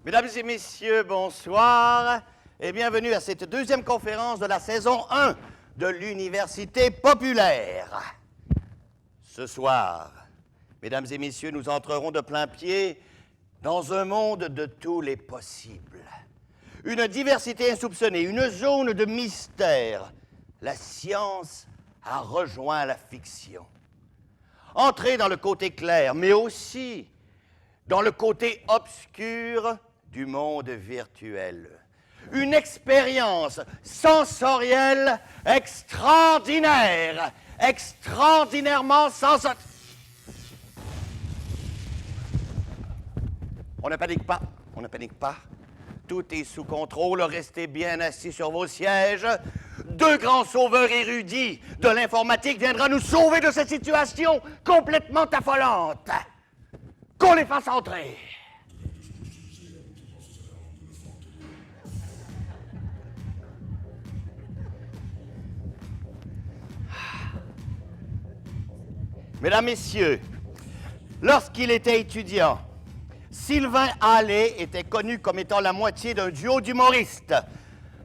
Mesdames et messieurs, bonsoir et bienvenue à cette deuxième conférence de la saison 1 de l'Université populaire. Ce soir, mesdames et messieurs, nous entrerons de plein pied dans un monde de tous les possibles. Une diversité insoupçonnée, une zone de mystère. La science a rejoint la fiction. Entrez dans le côté clair, mais aussi dans le côté obscur du monde virtuel. Une expérience sensorielle extraordinaire, extraordinairement sensorielle. On ne panique pas, on ne panique pas. Tout est sous contrôle, restez bien assis sur vos sièges. Deux grands sauveurs érudits de l'informatique viendront nous sauver de cette situation complètement affolante. Qu'on les fasse entrer. Mesdames, Messieurs, lorsqu'il était étudiant, Sylvain Allais était connu comme étant la moitié d'un duo d'humoristes,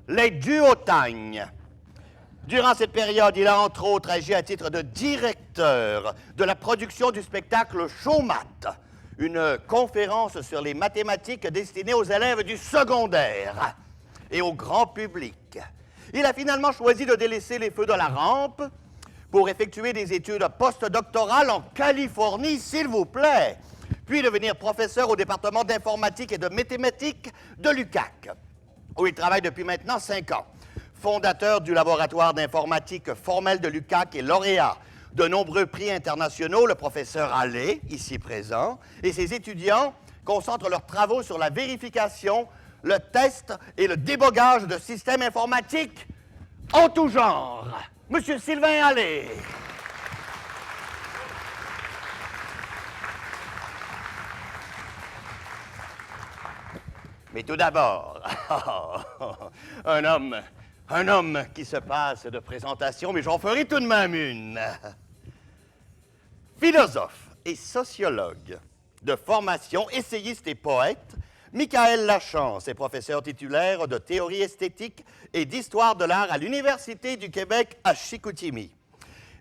les Duotagnes. Durant cette période, il a entre autres agi à titre de directeur de la production du spectacle Showmat, une conférence sur les mathématiques destinée aux élèves du secondaire et au grand public. Il a finalement choisi de délaisser les feux de la rampe pour effectuer des études postdoctorales en Californie, s'il vous plaît, puis devenir professeur au département d'informatique et de mathématiques de l'UQAC, où il travaille depuis maintenant 5 ans. Fondateur du laboratoire d'informatique formel de l'UQAC et lauréat de nombreux prix internationaux, le professeur Allais, ici présent, et ses étudiants concentrent leurs travaux sur la vérification, le test et le débogage de systèmes informatiques en tout genre. Monsieur Sylvain Allais. Mais tout d'abord, un homme qui se passe de présentation, mais j'en ferai tout de même une. Philosophe et sociologue de formation, essayiste et poète, Michaël Lachance est professeur titulaire de théorie esthétique et d'histoire de l'art à l'Université du Québec à Chicoutimi.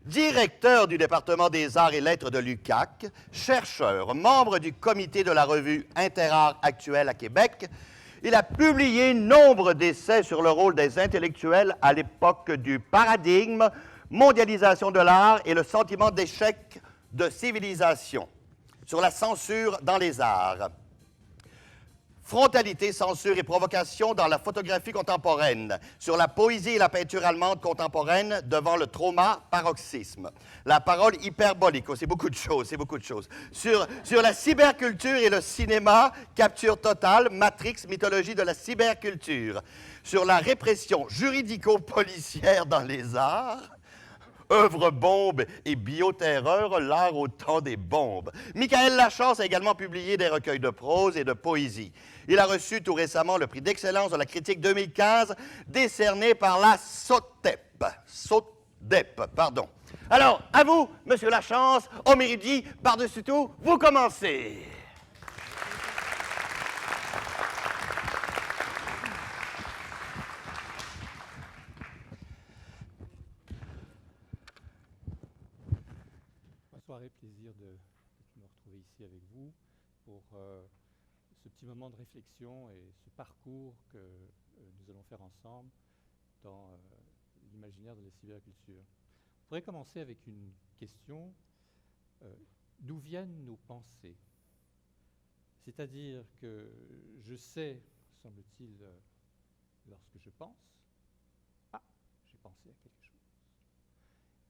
Directeur du département des arts et lettres de l'UQAC, chercheur, membre du comité de la revue Interart Actuel à Québec, il a publié nombre d'essais sur le rôle des intellectuels à l'époque du paradigme, mondialisation de l'art et le sentiment d'échec de civilisation, sur la censure dans les arts. Frontalité, censure et provocation dans la photographie contemporaine, sur la poésie et la peinture allemande contemporaine devant le trauma paroxysme. La parole hyperbolique, c'est beaucoup de choses, c'est beaucoup de choses. Sur la cyberculture et le cinéma, capture totale, Matrix, mythologie de la cyberculture. Sur la répression juridico-policière dans les arts. Œuvre bombe et bioterreur, l'art au temps des bombes. Michaël Lachance a également publié des recueils de prose et de poésie. Il a reçu tout récemment le prix d'excellence de la critique 2015, décerné par la SODEP. SODEP, pardon. Alors, à vous, Monsieur Lachance, homme érudit, par-dessus tout, vous commencez. Bonsoir et plaisir de me retrouver ici avec vous pour ce petit moment de réflexion et ce parcours que nous allons faire ensemble dans l'imaginaire de la cyberculture. On pourrait commencer avec une question. D'où viennent nos pensées? C'est-à-dire que je sais, semble-t-il, lorsque je pense, j'ai pensé à quelque chose.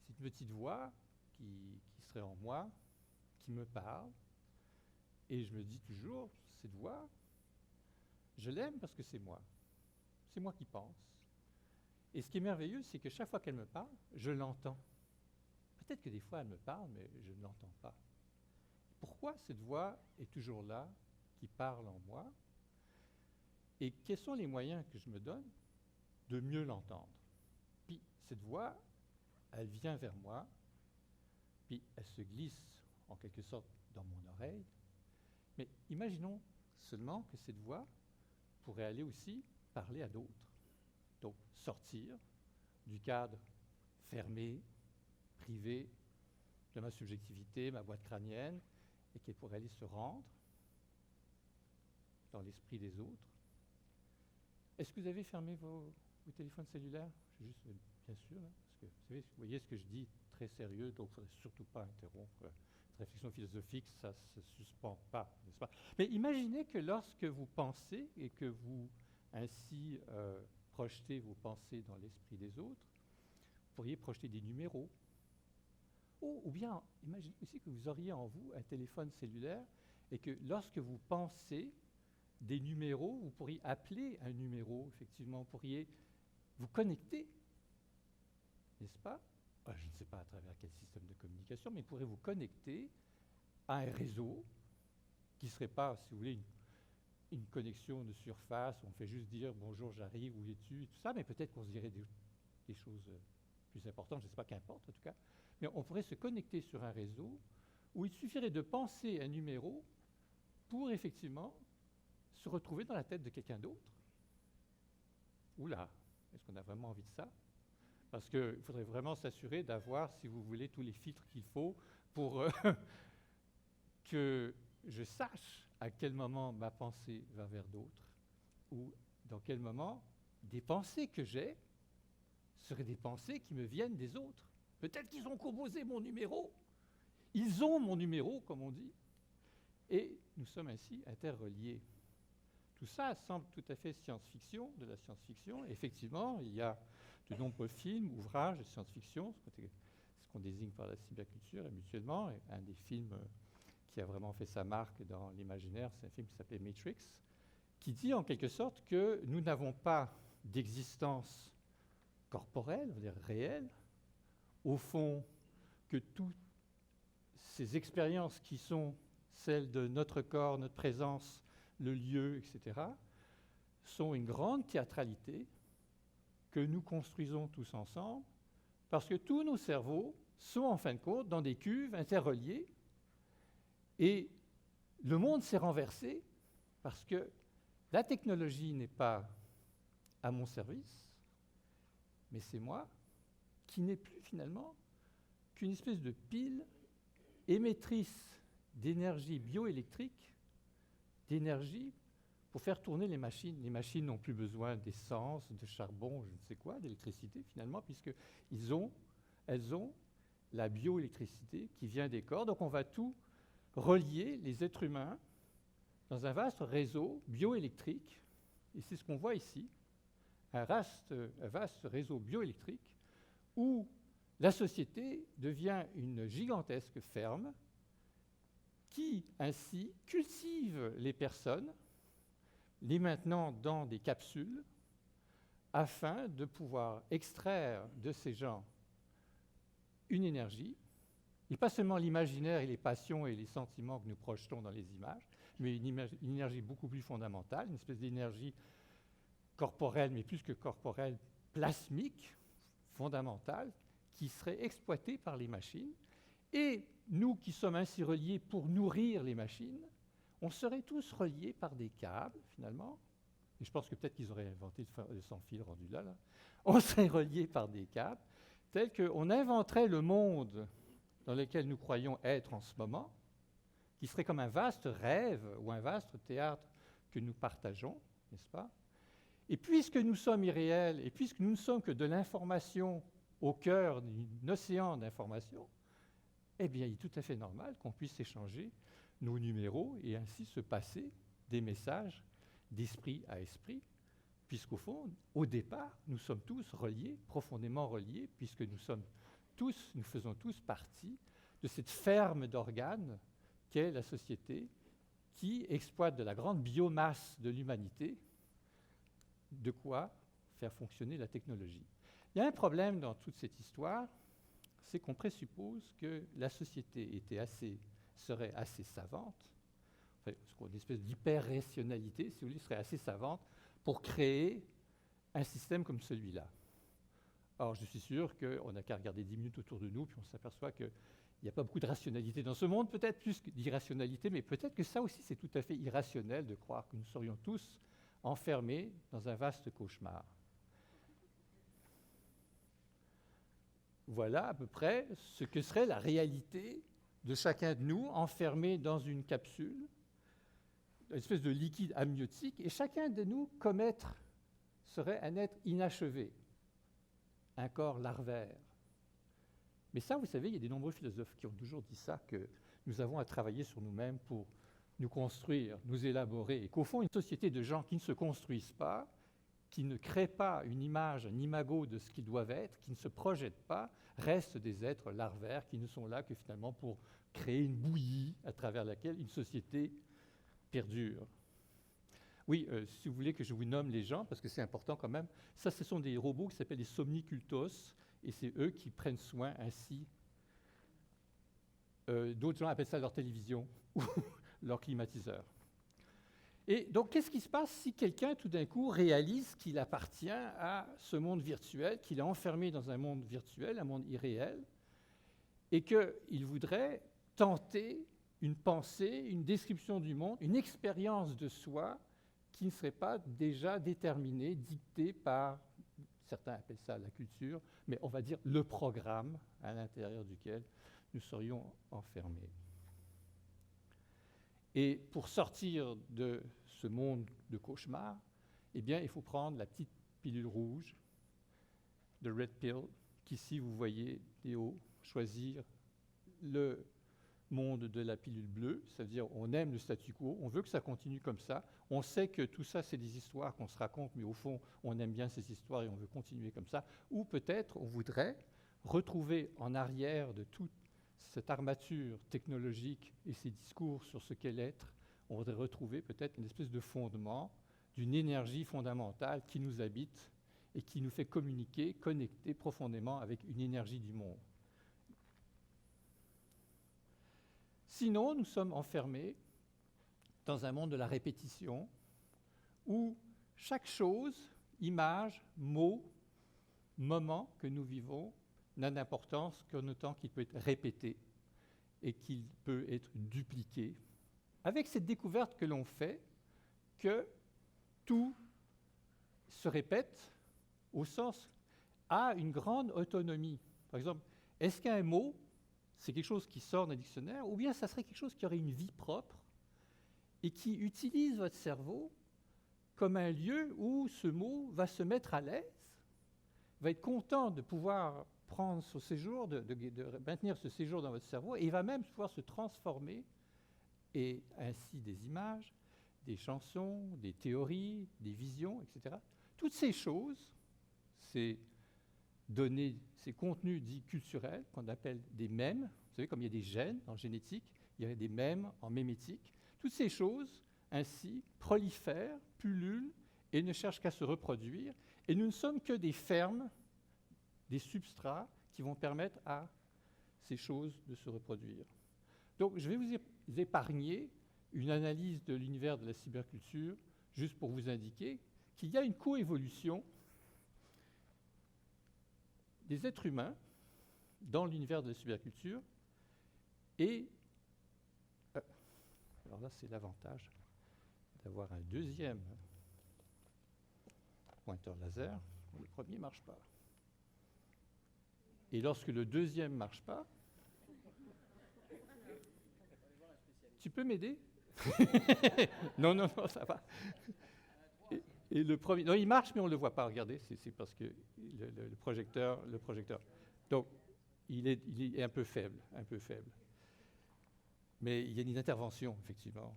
C'est une petite voix qui serait en moi, qui me parle, et je me dis toujours, cette voix, je l'aime parce que c'est moi qui pense. Et ce qui est merveilleux, c'est que chaque fois qu'elle me parle, je l'entends. Peut-être que des fois elle me parle, mais je ne l'entends pas. Pourquoi cette voix est toujours là, qui parle en moi, et quels sont les moyens que je me donne de mieux l'entendre? Puis cette voix, elle vient vers moi, puis elle se glisse en quelque sorte dans mon oreille. Mais imaginons seulement que cette voix pourrait aller aussi parler à d'autres. Donc sortir du cadre fermé, privé, de ma subjectivité, ma boîte crânienne, et qu'elle pourrait aller se rendre dans l'esprit des autres. Est-ce que vous avez fermé vos téléphones cellulaires? Je suis juste, bien sûr, hein, parce que vous voyez ce que je dis, très sérieux, donc il ne faudrait surtout pas interrompre cette réflexion philosophique, ça ne se suspend pas, n'est-ce pas? Mais imaginez que lorsque vous pensez et que vous ainsi projetez vos pensées dans l'esprit des autres, vous pourriez projeter des numéros. Ou bien, imaginez aussi que vous auriez en vous un téléphone cellulaire et que lorsque vous pensez des numéros, vous pourriez appeler un numéro, effectivement, vous pourriez vous connecter, n'est-ce pas? Je ne sais pas à travers quel système de communication, mais vous pourrez vous connecter à un réseau qui ne serait pas, si vous voulez, une connexion de surface, où on fait juste dire bonjour, j'arrive, où es-tu, tout ça, mais peut-être qu'on se dirait des choses plus importantes, je ne sais pas, qu'importe en tout cas. Mais on pourrait se connecter sur un réseau où il suffirait de penser un numéro pour effectivement se retrouver dans la tête de quelqu'un d'autre. Oula, est-ce qu'on a vraiment envie de ça? Parce qu'il faudrait vraiment s'assurer d'avoir, si vous voulez, tous les filtres qu'il faut pour que je sache à quel moment ma pensée va vers d'autres, ou dans quel moment des pensées que j'ai seraient des pensées qui me viennent des autres. Peut-être qu'ils ont composé mon numéro. Ils ont mon numéro, comme on dit. Et nous sommes ainsi interreliés. Tout ça semble tout à fait science-fiction, de la science-fiction. Effectivement, il y a de nombreux films, ouvrages de science-fiction, ce qu'on désigne par la cyberculture, et mutuellement. Et un des films qui a vraiment fait sa marque dans l'imaginaire, c'est un film qui s'appelait Matrix, qui dit en quelque sorte que nous n'avons pas d'existence corporelle, on va dire réelle, au fond, que toutes ces expériences qui sont celles de notre corps, notre présence, le lieu, etc., sont une grande théâtralité que nous construisons tous ensemble, parce que tous nos cerveaux sont en fin de compte dans des cuves interreliées, et le monde s'est renversé parce que la technologie n'est pas à mon service, mais c'est moi qui n'est plus finalement qu'une espèce de pile émettrice d'énergie bioélectrique, d'énergie pour faire tourner les machines. Les machines n'ont plus besoin d'essence, de charbon, je ne sais quoi, d'électricité finalement, puisqu'elles ont la bioélectricité qui vient des corps. Donc on va tout relier, les êtres humains, dans un vaste réseau bioélectrique. Et c'est ce qu'on voit ici, un vaste réseau bioélectrique où la société devient une gigantesque ferme qui, ainsi, cultive les personnes, les maintenant dans des capsules, afin de pouvoir extraire de ces gens une énergie, et pas seulement l'imaginaire et les passions et les sentiments que nous projetons dans les images, mais une énergie beaucoup plus fondamentale, une espèce d'énergie corporelle, mais plus que corporelle, plasmique, fondamentale, qui serait exploitée par les machines. Et nous qui sommes ainsi reliés pour nourrir les machines, on serait tous reliés par des câbles, finalement. Et je pense que peut-être qu'ils auraient inventé le sans-fil rendu là. On serait reliés par des câbles, tels qu'on inventerait le monde dans lequel nous croyons être en ce moment, qui serait comme un vaste rêve ou un vaste théâtre que nous partageons, n'est-ce pas? Et puisque nous sommes irréels, et puisque nous ne sommes que de l'information au cœur d'un océan d'information, eh bien, il est tout à fait normal qu'on puisse échanger nos numéros et ainsi se passer des messages d'esprit à esprit, puisqu'au fond, au départ, nous sommes tous reliés, profondément reliés, puisque nous faisons tous partie de cette ferme d'organes qu'est la société qui exploite de la grande biomasse de l'humanité, de quoi faire fonctionner la technologie. Il y a un problème dans toute cette histoire, c'est qu'on présuppose que la société serait assez savante, enfin, une espèce d'hyper-rationalité, si vous voulez, serait assez savante pour créer un système comme celui-là. Or, je suis sûr qu'on n'a qu'à regarder 10 minutes autour de nous, puis on s'aperçoit qu'il n'y a pas beaucoup de rationalité dans ce monde, peut-être plus d'irrationalité, mais peut-être que ça aussi, c'est tout à fait irrationnel de croire que nous serions tous enfermés dans un vaste cauchemar. Voilà à peu près ce que serait la réalité de chacun de nous, enfermé dans une capsule, une espèce de liquide amniotique, et chacun de nous, comme être, serait un être inachevé, un corps larvaire. Mais ça, vous savez, il y a de nombreux philosophes qui ont toujours dit ça, que nous avons à travailler sur nous-mêmes pour nous construire, nous élaborer, et qu'au fond, une société de gens qui ne se construisent pas, qui ne créent pas une image, un imago de ce qu'ils doivent être, qui ne se projettent pas, restent des êtres larvaires qui ne sont là que finalement pour créer une bouillie à travers laquelle une société perdure. Oui, si vous voulez que je vous nomme les gens, parce que c'est important quand même, ça, ce sont des robots qui s'appellent les somnicultos, et c'est eux qui prennent soin ainsi. D'autres gens appellent ça leur télévision ou leur climatiseur. Et donc, qu'est-ce qui se passe si quelqu'un, tout d'un coup, réalise qu'il appartient à ce monde virtuel, qu'il est enfermé dans un monde virtuel, un monde irréel, et qu'il voudrait tenter une pensée, une description du monde, une expérience de soi qui ne serait pas déjà déterminée, dictée par, certains appellent ça la culture, mais on va dire le programme à l'intérieur duquel nous serions enfermés. Et pour sortir de ce monde de cauchemar, eh bien, il faut prendre la petite pilule rouge, the red pill, qu'ici vous voyez Théo choisir le monde de la pilule bleue, c'est-à-dire on aime le statu quo, on veut que ça continue comme ça, on sait que tout ça c'est des histoires qu'on se raconte, mais au fond on aime bien ces histoires et on veut continuer comme ça, ou peut-être on voudrait retrouver en arrière de toute cette armature technologique et ces discours sur ce qu'est l'être, on voudrait retrouver peut-être une espèce de fondement d'une énergie fondamentale qui nous habite et qui nous fait communiquer, connecter profondément avec une énergie du monde. Sinon, nous sommes enfermés dans un monde de la répétition où chaque chose, image, mot, moment que nous vivons n'a d'importance qu'en autant qu'il peut être répété et qu'il peut être dupliqué. Avec cette découverte que l'on fait que tout se répète au sens a une grande autonomie. Par exemple, est-ce qu'un mot, c'est quelque chose qui sort d'un dictionnaire, ou bien ça serait quelque chose qui aurait une vie propre et qui utilise votre cerveau comme un lieu où ce mot va se mettre à l'aise, va être content de pouvoir prendre ce séjour, de maintenir ce séjour dans votre cerveau, et il va même pouvoir se transformer, et ainsi des images, des chansons, des théories, des visions, etc. Toutes ces choses, ces données, ces contenus dits culturels, qu'on appelle des mèmes, vous savez, comme il y a des gènes en génétique, il y a des mèmes en mémétique, toutes ces choses, ainsi, prolifèrent, pullulent, et ne cherchent qu'à se reproduire, et nous ne sommes que des fermes, des substrats qui vont permettre à ces choses de se reproduire. Donc, je vais vous épargner une analyse de l'univers de la cyberculture, juste pour vous indiquer qu'il y a une coévolution des êtres humains dans l'univers de la cyberculture, et alors là, c'est l'avantage d'avoir un deuxième pointeur laser. Le premier ne marche pas. Et lorsque le deuxième ne marche pas, tu peux m'aider? Non, ça va. Et le premier, non, il marche, mais on ne le voit pas. Regardez, c'est parce que le projecteur. Donc, il est un peu faible. Mais il y a une intervention, effectivement.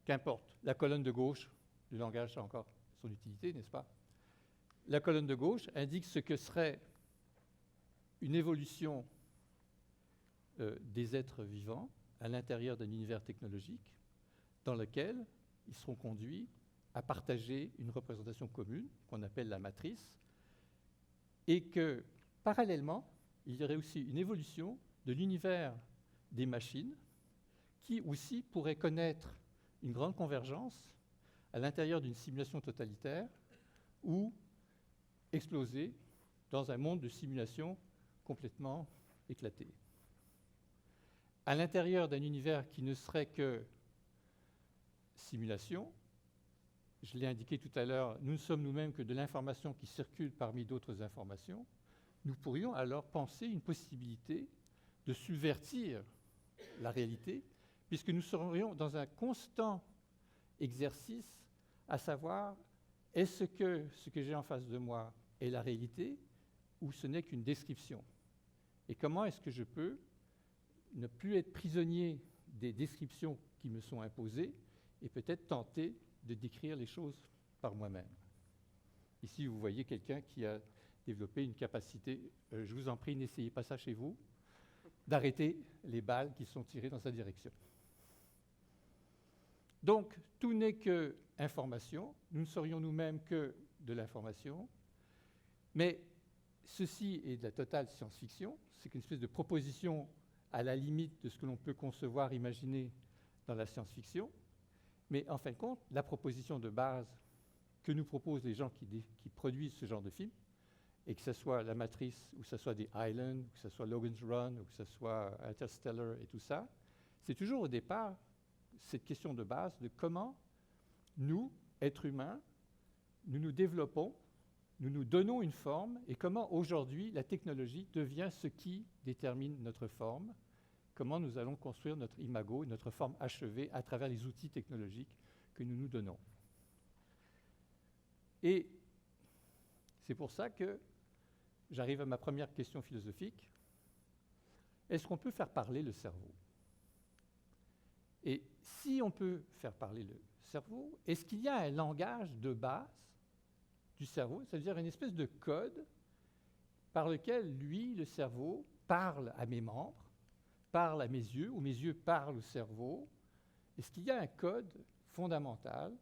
Qu'importe. La colonne de gauche, le langage a encore son utilité, n'est-ce pas? La colonne de gauche indique ce que serait une évolution des êtres vivants à l'intérieur d'un univers technologique dans lequel ils seront conduits à partager une représentation commune qu'on appelle la matrice, et que, parallèlement, il y aurait aussi une évolution de l'univers des machines qui aussi pourrait connaître une grande convergence à l'intérieur d'une simulation totalitaire ou exploser dans un monde de simulation complètement éclaté. À l'intérieur d'un univers qui ne serait que simulation, je l'ai indiqué tout à l'heure, nous ne sommes nous-mêmes que de l'information qui circule parmi d'autres informations, nous pourrions alors penser une possibilité de subvertir la réalité, puisque nous serions dans un constant exercice à savoir est-ce que ce que j'ai en face de moi est la réalité ou ce n'est qu'une description? Et comment est-ce que je peux ne plus être prisonnier des descriptions qui me sont imposées et peut-être tenter de décrire les choses par moi-même? Ici, vous voyez quelqu'un qui a développé une capacité, je vous en prie, n'essayez pas ça chez vous, d'arrêter les balles qui sont tirées dans sa direction. Donc, tout n'est que information, nous ne serions nous-mêmes que de l'information, mais ceci est de la totale science-fiction, c'est une espèce de proposition à la limite de ce que l'on peut concevoir, imaginer dans la science-fiction, mais en fin de compte, la proposition de base que nous proposent les gens qui produisent ce genre de film, et que ce soit La Matrice, ou que ce soit The Island, ou que ce soit Logan's Run, ou que ce soit Interstellar et tout ça, c'est toujours au départ cette question de base de comment nous, êtres humains, nous nous développons, nous nous donnons une forme, et comment aujourd'hui la technologie devient ce qui détermine notre forme, comment nous allons construire notre imago, notre forme achevée à travers les outils technologiques que nous nous donnons. Et c'est pour ça que j'arrive à ma première question philosophique. Est-ce qu'on peut faire parler le cerveau? Et si on peut faire parler le cerveau, est-ce qu'il y a un langage de base du cerveau, c'est-à-dire une espèce de code par lequel, lui, le cerveau, parle à mes membres, parle à mes yeux, ou mes yeux parlent au cerveau? Est-ce qu'il y a un code fondamental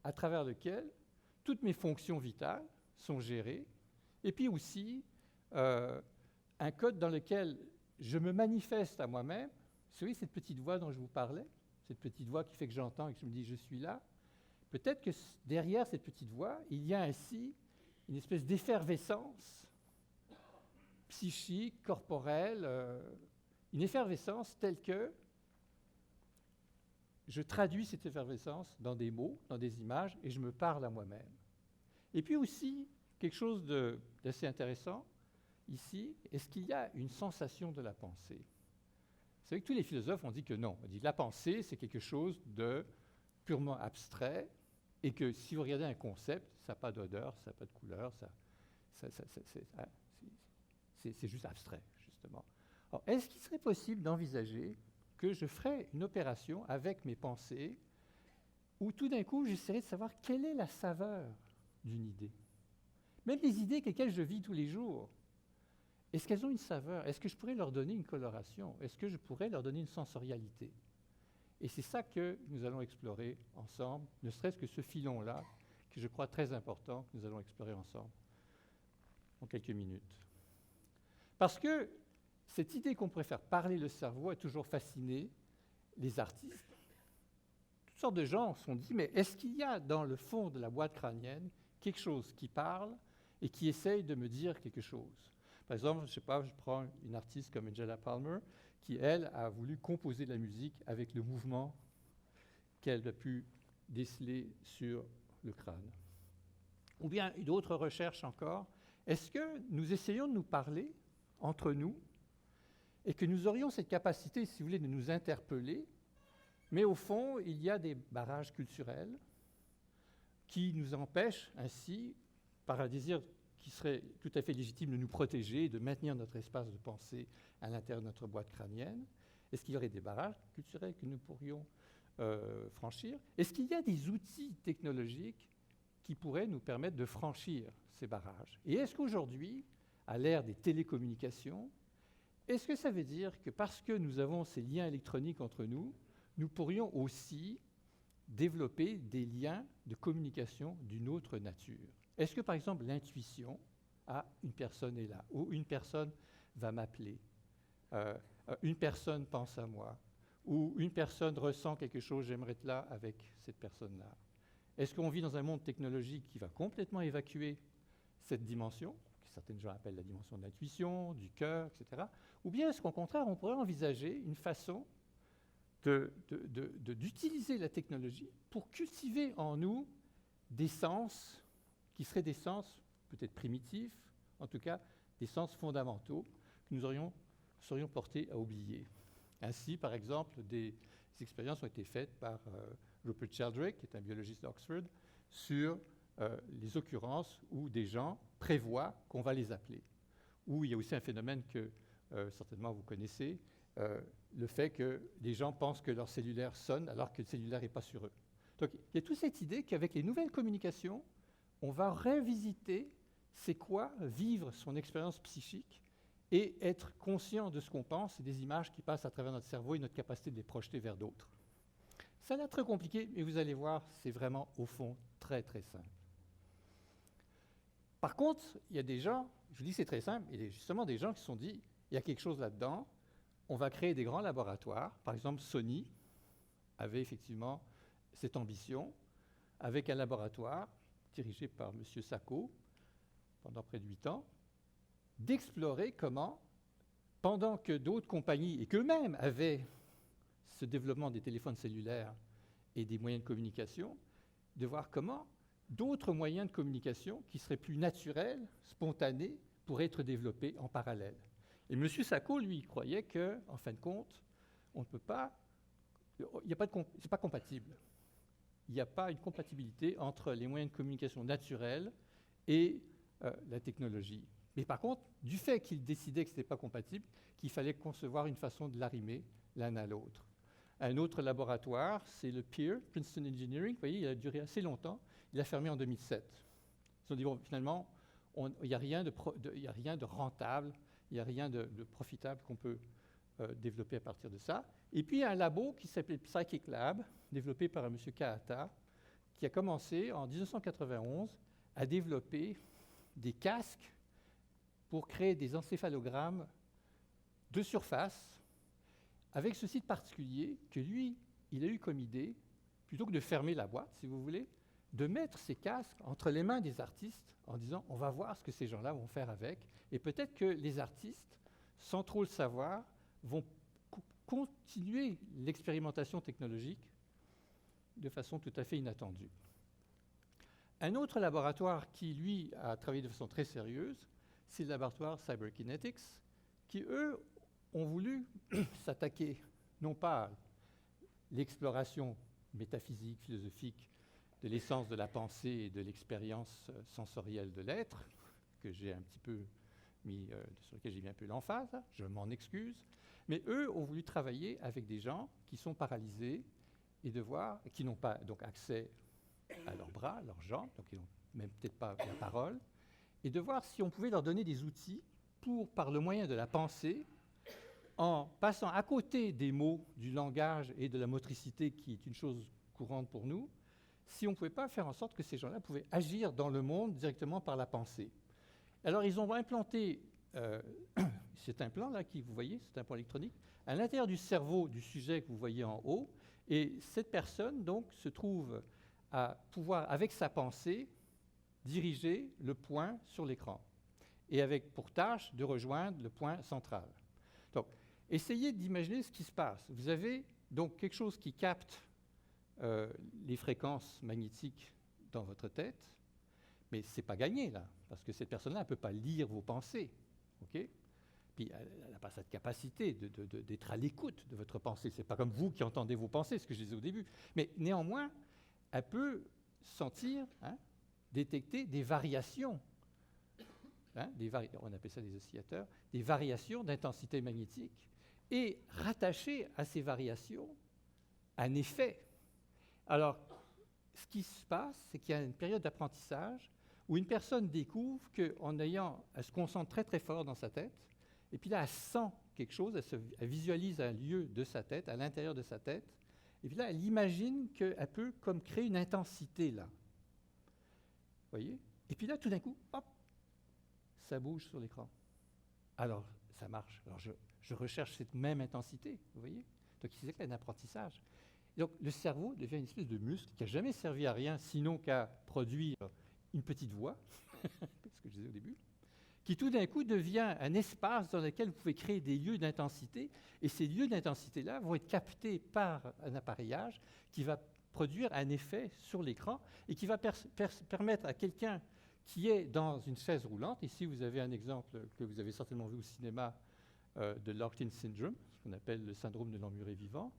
à travers lequel toutes mes fonctions vitales sont gérées, et puis aussi un code dans lequel je me manifeste à moi-même? Vous savez, cette petite voix dont je vous parlais, cette petite voix qui fait que j'entends et que je me dis « je suis là », peut-être que derrière cette petite voix, il y a ainsi une espèce d'effervescence psychique, corporelle, une effervescence telle que je traduis cette effervescence dans des mots, dans des images, et je me parle à moi-même. Et puis aussi, quelque chose d'assez intéressant, ici, est-ce qu'il y a une sensation de la pensée? Vous savez que tous les philosophes ont dit que non. On dit que la pensée, c'est quelque chose de purement abstrait, et que si vous regardez un concept, ça n'a pas d'odeur, ça n'a pas de couleur, c'est juste abstrait, justement. Alors, est-ce qu'il serait possible d'envisager que je ferais une opération avec mes pensées, où tout d'un coup, j'essaierais de savoir quelle est la saveur d'une idée? Même les idées avec lesquelles je vis tous les jours, est-ce qu'elles ont une saveur? Est-ce que je pourrais leur donner une coloration? Est-ce que je pourrais leur donner une sensorialité? Et c'est ça que nous allons explorer ensemble, ne serait-ce que ce filon-là, que je crois très important, que nous allons explorer ensemble en quelques minutes. Parce que cette idée qu'on pourrait faire parler le cerveau a toujours fasciné les artistes. Toutes sortes de gens se sont dit, mais est-ce qu'il y a dans le fond de la boîte crânienne quelque chose qui parle et qui essaye de me dire quelque chose? Par exemple, je ne sais pas, je prends une artiste comme Angela Palmer, qui, elle, a voulu composer de la musique avec le mouvement qu'elle a pu déceler sur le crâne. Ou bien d'autres recherches encore. Est-ce que nous essayons de nous parler entre nous et que nous aurions cette capacité, si vous voulez, de nous interpeller, mais au fond, il y a des barrages culturels qui nous empêchent ainsi, par un désir qui serait tout à fait légitime de nous protéger, de maintenir notre espace de pensée à l'intérieur de notre boîte crânienne? Est-ce qu'il y aurait des barrages culturels que nous pourrions franchir? Est-ce qu'il y a des outils technologiques qui pourraient nous permettre de franchir ces barrages? Et est-ce qu'aujourd'hui, à l'ère des télécommunications, est-ce que ça veut dire que parce que nous avons ces liens électroniques entre nous, nous pourrions aussi développer des liens de communication d'une autre nature? Est-ce que, par exemple, l'intuition, une personne est là, ou une personne va m'appeler, une personne pense à moi, ou une personne ressent quelque chose, j'aimerais être là avec cette personne-là? Est-ce qu'on vit dans un monde technologique qui va complètement évacuer cette dimension, que certains gens appellent la dimension de l'intuition, du cœur, etc. Ou bien est-ce qu'au contraire, on pourrait envisager une façon d'utiliser la technologie pour cultiver en nous des sens qui seraient des sens peut-être primitifs, en tout cas des sens fondamentaux que nous serions portés à oublier. Ainsi, par exemple, des expériences ont été faites par Rupert Sheldrake, qui est un biologiste d'Oxford, sur les occurrences où des gens prévoient qu'on va les appeler. Ou il y a aussi un phénomène que certainement vous connaissez, le fait que les gens pensent que leur cellulaire sonne alors que le cellulaire n'est pas sur eux. Donc il y a toute cette idée qu'avec les nouvelles communications, on va revisiter c'est quoi vivre son expérience psychique et être conscient de ce qu'on pense et des images qui passent à travers notre cerveau et notre capacité de les projeter vers d'autres. Ça a l'air très compliqué, mais vous allez voir, c'est vraiment, au fond, très, très simple. Par contre, il y a des gens, je vous dis c'est très simple, il y a justement des gens qui se sont dit, il y a quelque chose là-dedans, on va créer des grands laboratoires. Par exemple, Sony avait effectivement cette ambition, avec un laboratoire dirigé par M. Sacco, pendant près de 8 ans, d'explorer comment, pendant que d'autres compagnies, et qu'eux-mêmes avaient ce développement des téléphones cellulaires et des moyens de communication, de voir comment d'autres moyens de communication qui seraient plus naturels, spontanés, pourraient être développés en parallèle. Et M. Sacco, lui, croyait qu'en fin de compte, on ne peut pas, c'est pas compatible. Il n'y a pas une compatibilité entre les moyens de communication naturels et la technologie. Mais par contre, du fait qu'il décidait que ce n'était pas compatible, qu'il fallait concevoir une façon de l'arrimer l'un à l'autre. Un autre laboratoire, c'est le PEER, Princeton Engineering. Vous voyez, il a duré assez longtemps. Il a fermé en 2007. Ils se sont dit, bon, finalement, il n'y a rien de rentable, il n'y a rien de profitable qu'on peut développer à partir de ça. Et puis, il y a un labo qui s'appelait Psychic Lab, développé par M. Kahata, qui a commencé en 1991 à développer des casques pour créer des encéphalogrammes de surface, avec ceci de particulier que lui, il a eu comme idée, plutôt que de fermer la boîte, si vous voulez, de mettre ces casques entre les mains des artistes en disant on va voir ce que ces gens-là vont faire avec, et peut-être que les artistes, sans trop le savoir, vont continuer l'expérimentation technologique de façon tout à fait inattendue. Un autre laboratoire qui, lui, a travaillé de façon très sérieuse, c'est le laboratoire Cyberkinetics, qui, eux, ont voulu s'attaquer non pas à l'exploration métaphysique, philosophique de l'essence de la pensée et de l'expérience sensorielle de l'être, que j'ai un petit peu mis, sur lequel j'ai mis un peu l'emphase, je m'en excuse, mais eux ont voulu travailler avec des gens qui sont paralysés et qui n'ont pas donc accès à leurs bras, à leurs jambes, donc ils n'ont même peut-être pas la parole, et de voir si on pouvait leur donner des outils pour, par le moyen de la pensée, en passant à côté des mots, du langage et de la motricité, qui est une chose courante pour nous, si on ne pouvait pas faire en sorte que ces gens-là pouvaient agir dans le monde directement par la pensée. Alors, ils ont implanté cet implant-là, vous voyez, cet implant électronique, à l'intérieur du cerveau du sujet que vous voyez en haut, et cette personne, donc, se trouve à pouvoir, avec sa pensée, diriger le point sur l'écran, et avec pour tâche de rejoindre le point central. Donc, essayez d'imaginer ce qui se passe. Vous avez donc quelque chose qui capte les fréquences magnétiques dans votre tête, mais ce n'est pas gagné, là, parce que cette personne-là ne peut pas lire vos pensées. Okay? Puis elle n'a pas cette capacité d'être à l'écoute de votre pensée. Ce n'est pas comme vous qui entendez vos pensées, ce que je disais au début. Mais néanmoins, elle peut sentir, détecter des variations. On appelle ça des oscillateurs, des variations d'intensité magnétique, et rattacher à ces variations un effet. Alors, ce qui se passe, c'est qu'il y a une période d'apprentissage où une personne découvre elle se concentre très très fort dans sa tête, et puis là, elle sent quelque chose, elle visualise un lieu de sa tête, à l'intérieur de sa tête, et puis là, elle imagine qu'elle peut comme créer une intensité là. Vous voyez? Et puis là, tout d'un coup, hop, ça bouge sur l'écran. Alors, ça marche. Alors, je recherche cette même intensité, vous voyez? Donc, c'est un apprentissage. Et donc, le cerveau devient une espèce de muscle qui n'a jamais servi à rien, sinon qu'à produire une petite voix, ce que je disais au début, qui tout d'un coup devient un espace dans lequel vous pouvez créer des lieux d'intensité, et ces lieux d'intensité-là vont être captés par un appareillage qui va produire un effet sur l'écran et qui va permettre à quelqu'un qui est dans une chaise roulante, ici vous avez un exemple que vous avez certainement vu au cinéma de Locked-in Syndrome, ce qu'on appelle le syndrome de l'emmuré vivant,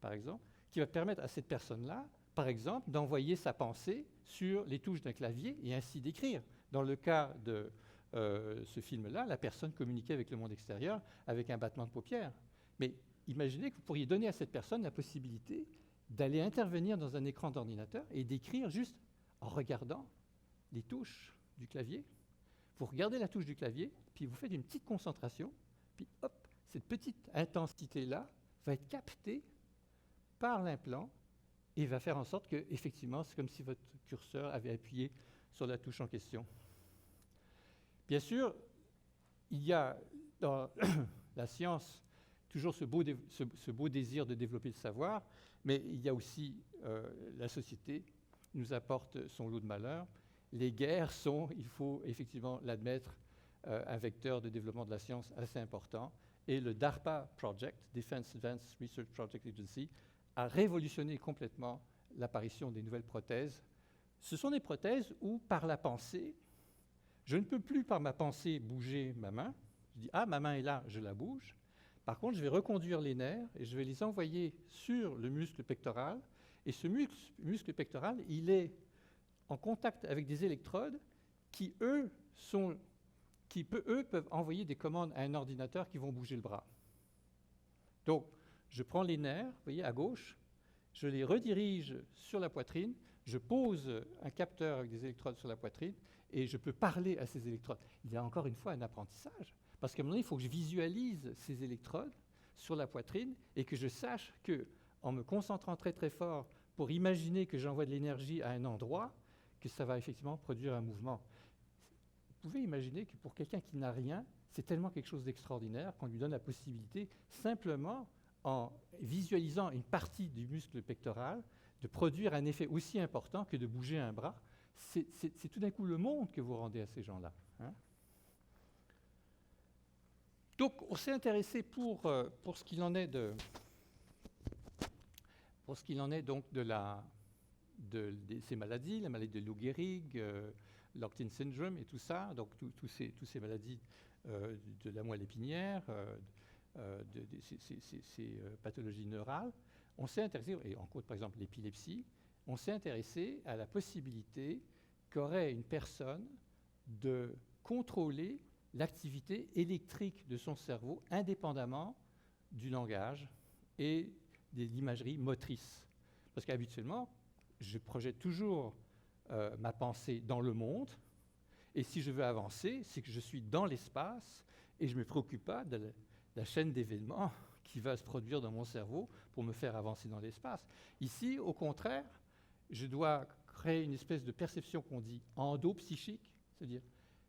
par exemple, qui va permettre à cette personne-là, par exemple, d'envoyer sa pensée sur les touches d'un clavier et ainsi d'écrire. Dans le cas de ce film-là, la personne communiquait avec le monde extérieur avec un battement de paupières. Mais imaginez que vous pourriez donner à cette personne la possibilité d'aller intervenir dans un écran d'ordinateur et d'écrire juste en regardant les touches du clavier. Vous regardez la touche du clavier, puis vous faites une petite concentration, puis hop, cette petite intensité-là va être captée par l'implant et va faire en sorte que, effectivement, c'est comme si votre curseur avait appuyé sur la touche en question. Bien sûr, il y a dans la science toujours ce beau désir de développer le savoir, mais il y a aussi la société nous apporte son lot de malheurs. Les guerres sont, il faut effectivement l'admettre, un vecteur de développement de la science assez important. Et le DARPA Project, Defense Advanced Research Project Agency, a révolutionné complètement l'apparition des nouvelles prothèses. Ce sont des prothèses où, par la pensée, je ne peux plus, par ma pensée, bouger ma main. Je dis « Ah, ma main est là, je la bouge ». Par contre, je vais reconduire les nerfs et je vais les envoyer sur le muscle pectoral. Et ce muscle pectoral, il est en contact avec des électrodes qui, eux, peuvent envoyer des commandes à un ordinateur qui vont bouger le bras. Donc, je prends les nerfs, vous voyez, à gauche, je les redirige sur la poitrine, je pose un capteur avec des électrodes sur la poitrine et je peux parler à ces électrodes. Il y a encore une fois un apprentissage, parce qu'à un moment donné, il faut que je visualise ces électrodes sur la poitrine et que je sache qu'en me concentrant très très fort pour imaginer que j'envoie de l'énergie à un endroit, que ça va effectivement produire un mouvement. Vous pouvez imaginer que pour quelqu'un qui n'a rien, c'est tellement quelque chose d'extraordinaire qu'on lui donne la possibilité, simplement en visualisant une partie du muscle pectoral, de produire un effet aussi important que de bouger un bras. C'est tout d'un coup le monde que vous rendez à ces gens-là. Hein. Donc, on s'est intéressé pour ce qu'il en est donc de ces maladies, la maladie de Lou Gehrig, Locked-in Syndrome et tout ça, donc toutes ces maladies de la moelle épinière, ces pathologies neurales. On s'est intéressé, et en cause par exemple l'épilepsie, on s'est intéressé à la possibilité qu'aurait une personne de contrôler l'activité électrique de son cerveau indépendamment du langage et de l'imagerie motrice. Parce qu'habituellement, je projette toujours ma pensée dans le monde, et si je veux avancer, c'est que je suis dans l'espace et je ne me préoccupe pas de la chaîne d'événements qui va se produire dans mon cerveau pour me faire avancer dans l'espace. Ici, au contraire, je dois créer une espèce de perception qu'on dit endopsychique, c'est-à-dire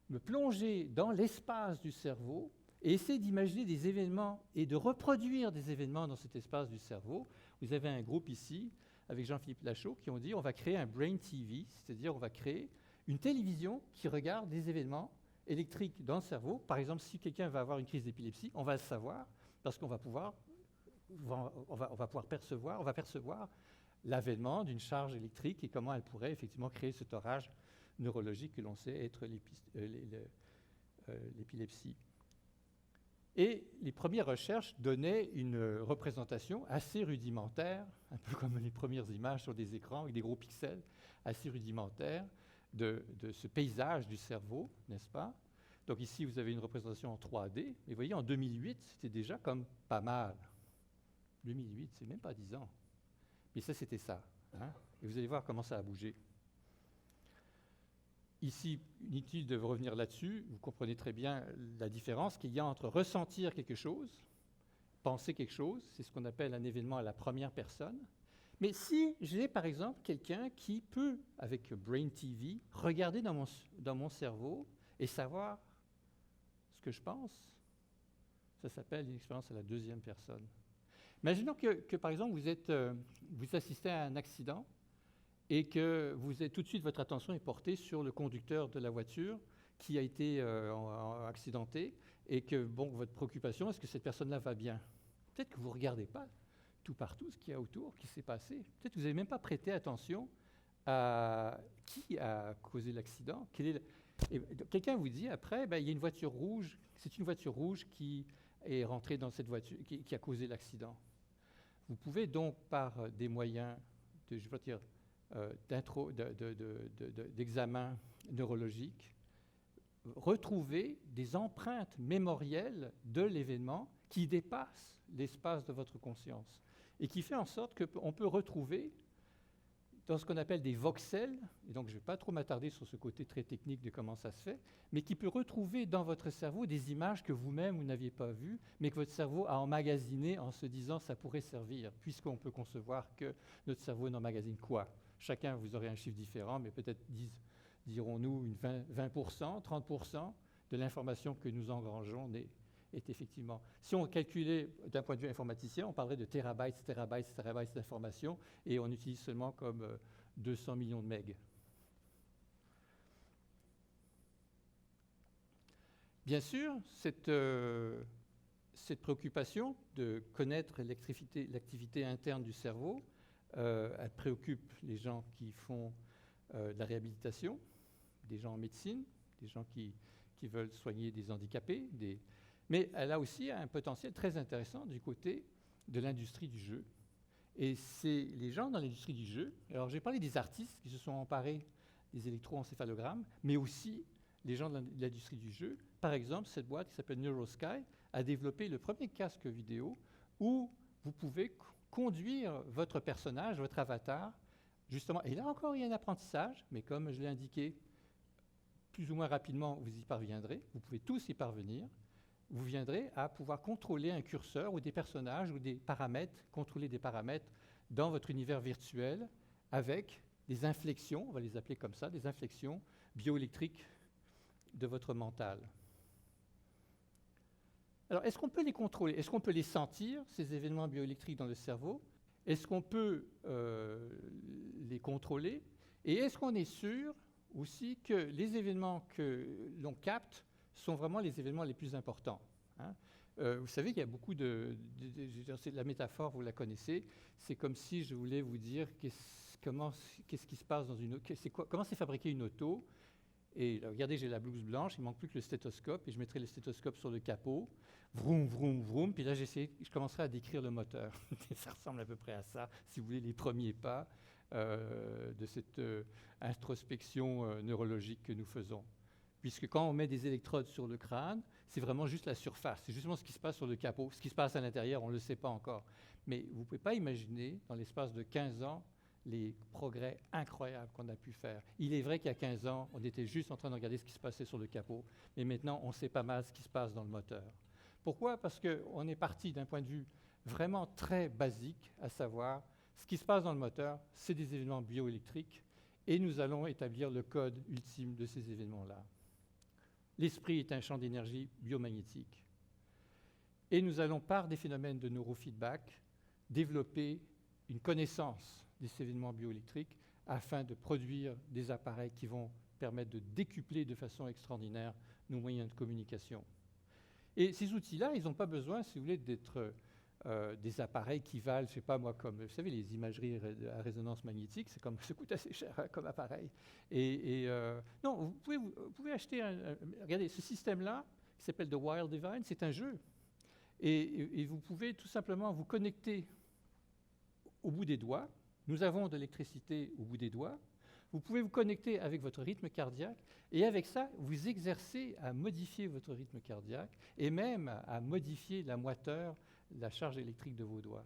me plonger dans l'espace du cerveau et essayer d'imaginer des événements et de reproduire des événements dans cet espace du cerveau. Vous avez un groupe ici, avec Jean-Philippe Lachaud, qui ont dit on va créer un Brain TV, c'est-à-dire on va créer une télévision qui regarde des événements électriques dans le cerveau. Par exemple, si quelqu'un va avoir une crise d'épilepsie, on va le savoir, parce qu'on va pouvoir percevoir l'avènement d'une charge électrique et comment elle pourrait effectivement créer cet orage neurologique que l'on sait être l'épilepsie. Et les premières recherches donnaient une représentation assez rudimentaire, un peu comme les premières images sur des écrans avec des gros pixels, assez rudimentaires de ce paysage du cerveau, n'est-ce pas? Donc ici, vous avez une représentation en 3D. Et vous voyez, en 2008, c'était déjà comme pas mal. 2008, c'est même pas 10 ans. Mais ça, c'était ça. Hein? Et vous allez voir comment ça a bougé. Ici, inutile de revenir là-dessus, vous comprenez très bien la différence qu'il y a entre ressentir quelque chose, penser quelque chose, c'est ce qu'on appelle un événement à la première personne. Mais si j'ai, par exemple, quelqu'un qui peut, avec Brain TV, regarder dans mon cerveau et savoir ce que je pense, ça s'appelle une expérience à la deuxième personne. Imaginons que par exemple, vous assistez à un accident et que tout de suite, votre attention est portée sur le conducteur de la voiture qui a été accidenté et que, bon, votre préoccupation, est-ce que cette personne-là va bien? Peut-être que vous ne regardez pas tout partout ce qu'il y a autour, qui s'est passé. Peut-être que vous n'avez même pas prêté attention à qui a causé l'accident. Quelqu'un vous dit après, il y a une voiture rouge, c'est une voiture rouge qui est rentrée dans cette voiture, qui a causé l'accident. Vous pouvez donc, par des moyens d'examen neurologique, retrouver des empreintes mémorielles de l'événement qui dépassent l'espace de votre conscience et qui fait en sorte qu'on peut retrouver dans ce qu'on appelle des voxels, et donc je ne vais pas trop m'attarder sur ce côté très technique de comment ça se fait, mais qui peut retrouver dans votre cerveau des images que vous-même vous n'aviez pas vues, mais que votre cerveau a emmagasinées en se disant ça pourrait servir, puisqu'on peut concevoir que notre cerveau n'emmagasine quoi. Chacun, vous aurez un chiffre différent, mais peut-être dirons-nous 20%, 30% de l'information que nous engrangeons est effectivement... Si on calculait d'un point de vue informaticien, on parlerait de terabytes d'informations, et on utilise seulement comme 200 millions de mégas. Bien sûr, cette préoccupation de connaître l'activité interne du cerveau, elle préoccupe les gens qui font de la réhabilitation, des gens en médecine, des gens qui veulent soigner des handicapés, mais elle a aussi un potentiel très intéressant du côté de l'industrie du jeu. Et c'est les gens dans l'industrie du jeu, alors j'ai parlé des artistes qui se sont emparés des électroencéphalogrammes, mais aussi les gens de l'industrie du jeu. Par exemple, cette boîte qui s'appelle NeuroSky a développé le premier casque vidéo où vous pouvez conduire votre personnage, votre avatar, justement. Et là encore, il y a un apprentissage, mais comme je l'ai indiqué, plus ou moins rapidement, vous y parviendrez. Vous pouvez tous y parvenir. Vous viendrez à pouvoir contrôler un curseur ou des personnages ou des paramètres, contrôler des paramètres dans votre univers virtuel avec des inflexions, on va les appeler comme ça, des inflexions bioélectriques de votre mental. Alors, est-ce qu'on peut les contrôler? Est-ce qu'on peut les sentir, ces événements bioélectriques dans le cerveau? Est-ce qu'on peut les contrôler? Et est-ce qu'on est sûr aussi que les événements que l'on capte sont vraiment les événements les plus importants, hein? Vous savez qu'il y a beaucoup la métaphore, vous la connaissez, c'est comme si je voulais vous dire qu'est-ce qui se passe dans une auto, comment c'est fabriqué une auto, et là, regardez, j'ai la blouse blanche, il ne manque plus que le stéthoscope, et je mettrai le stéthoscope sur le capot, vroom, vroom, vroom, puis là, je commencerai à décrire le moteur. Ça ressemble à peu près à ça, si vous voulez, les premiers pas de cette introspection neurologique que nous faisons. Puisque quand on met des électrodes sur le crâne, c'est vraiment juste la surface, c'est justement ce qui se passe sur le capot. Ce qui se passe à l'intérieur, on ne le sait pas encore. Mais vous ne pouvez pas imaginer, dans l'espace de 15 ans, les progrès incroyables qu'on a pu faire. Il est vrai qu'il y a 15 ans, on était juste en train de regarder ce qui se passait sur le capot, mais maintenant, on sait pas mal ce qui se passe dans le moteur. Pourquoi? Parce qu'on est parti d'un point de vue vraiment très basique, à savoir, ce qui se passe dans le moteur, c'est des événements bioélectriques, et nous allons établir le code ultime de ces événements-là. L'esprit est un champ d'énergie biomagnétique. Et nous allons, par des phénomènes de neurofeedback, développer une connaissance des événements bioélectriques afin de produire des appareils qui vont permettre de décupler de façon extraordinaire nos moyens de communication. Et ces outils-là, ils n'ont pas besoin, si vous voulez, d'être des appareils qui valent, je ne sais pas moi, comme, vous savez, les imageries à résonance magnétique, ça coûte assez cher comme appareil. Non, vous pouvez acheter regardez, ce système-là, qui s'appelle The Wild Divine, c'est un jeu. Et vous pouvez tout simplement vous connecter au bout des doigts. Nous avons de l'électricité au bout des doigts. Vous pouvez vous connecter avec votre rythme cardiaque et avec ça, vous exercez à modifier votre rythme cardiaque et même à modifier la moiteur, la charge électrique de vos doigts.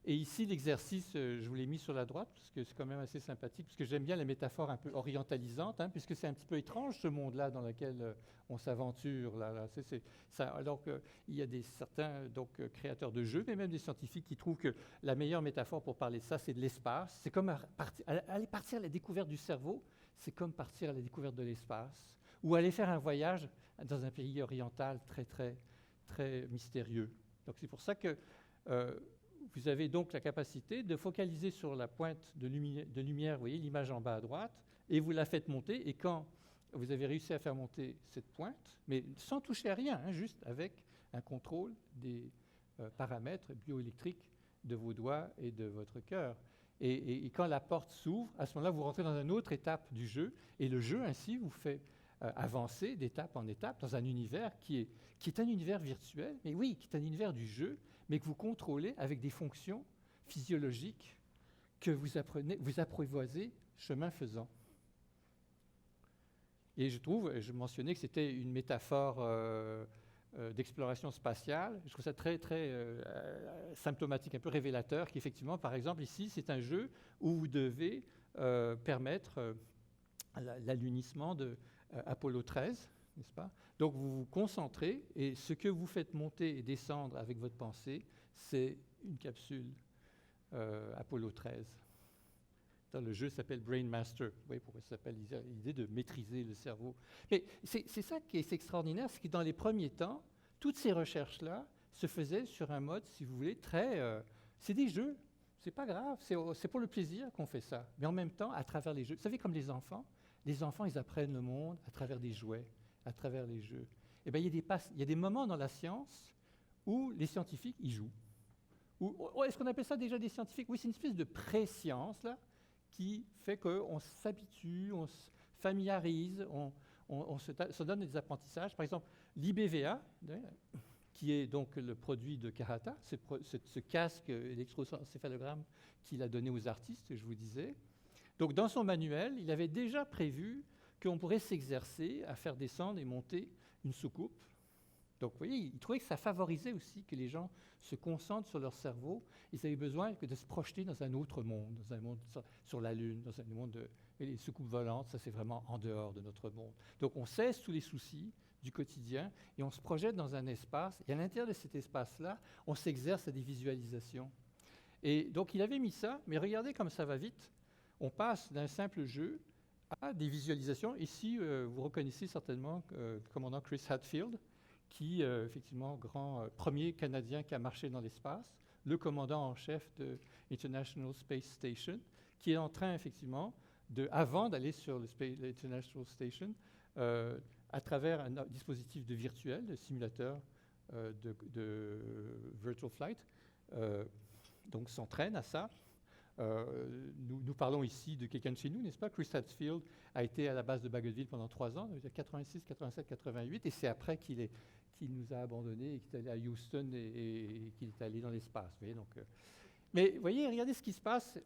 Et ici, l'exercice, je vous l'ai mis sur la droite, parce que c'est quand même assez sympathique, parce que j'aime bien les métaphores un peu orientalisantes, hein, puisque c'est un petit peu étrange, ce monde-là dans lequel on s'aventure. Alors qu'il y a certains créateurs de jeux, mais même des scientifiques qui trouvent que la meilleure métaphore pour parler de ça, c'est de l'espace. C'est comme aller partir à la découverte du cerveau, c'est comme partir à la découverte de l'espace, ou aller faire un voyage dans un pays oriental très, très, très mystérieux. Donc c'est pour ça que vous avez donc la capacité de focaliser sur la pointe de lumière, vous voyez l'image en bas à droite, et vous la faites monter, et quand vous avez réussi à faire monter cette pointe, mais sans toucher à rien, hein, juste avec un contrôle des paramètres bioélectriques de vos doigts et de votre cœur. Et quand la porte s'ouvre, à ce moment-là, vous rentrez dans une autre étape du jeu, et le jeu ainsi vous fait avancer d'étape en étape dans un univers qui est un univers virtuel, mais oui, qui est un univers du jeu, mais que vous contrôlez avec des fonctions physiologiques que vous apprivoisez chemin faisant. Et je mentionnais que c'était une métaphore d'exploration spatiale. Je trouve ça très, très symptomatique, un peu révélateur, qu'effectivement, par exemple, ici, c'est un jeu où vous devez permettre l'alunissement de Apollo 13, n'est-ce pas? Donc, vous vous concentrez, et ce que vous faites monter et descendre avec votre pensée, c'est une capsule Apollo 13. Dans le jeu s'appelle Brain Master. Vous voyez pourquoi ça s'appelle l'idée de maîtriser le cerveau. Mais c'est ça qui est extraordinaire, c'est que dans les premiers temps, toutes ces recherches-là se faisaient sur un mode, si vous voulez, très... c'est des jeux, c'est pas grave, c'est pour le plaisir qu'on fait ça. Mais en même temps, à travers les jeux. Vous savez, comme les enfants, ils apprennent le monde à travers des jouets, à travers les jeux. Eh bien, il y a des moments dans la science où les scientifiques, ils jouent. Est-ce qu'on appelle ça déjà des scientifiques? Oui, c'est une espèce de pré-science, là, qui fait qu'on s'habitue, on se familiarise, on se donne des apprentissages. Par exemple, l'IBVA, qui est donc le produit de Karata, ce casque électrocéphalogramme qu'il a donné aux artistes, que je vous disais. Donc, dans son manuel, il avait déjà prévu qu'on pourrait s'exercer à faire descendre et monter une soucoupe. Donc, vous voyez, il trouvait que ça favorisait aussi que les gens se concentrent sur leur cerveau. Ils avaient besoin de se projeter dans un autre monde, dans un monde sur la Lune, dans un monde de... Et les soucoupes volantes, ça c'est vraiment en dehors de notre monde. Donc, on cesse tous les soucis du quotidien et on se projette dans un espace. Et à l'intérieur de cet espace-là, on s'exerce à des visualisations. Et donc, il avait mis ça, mais regardez comme ça va vite. On passe d'un simple jeu à des visualisations. Ici, vous reconnaissez certainement le commandant Chris Hadfield, qui, effectivement, premier Canadien qui a marché dans l'espace, le commandant en chef de l'International Space Station, qui est en train, effectivement, avant d'aller sur l'International Station, à travers un dispositif de virtuel, de simulateur de Virtual Flight, donc s'entraîne à ça. Nous parlons ici de quelqu'un de chez nous, n'est-ce pas? Chris Hadfield a été à la base de Bagotville pendant 3 ans, 86, 87, 88, et c'est après qu'il nous a abandonnés et qu'il est allé à Houston et qu'il est allé dans l'espace. Mais vous voyez, regardez ce qui se passe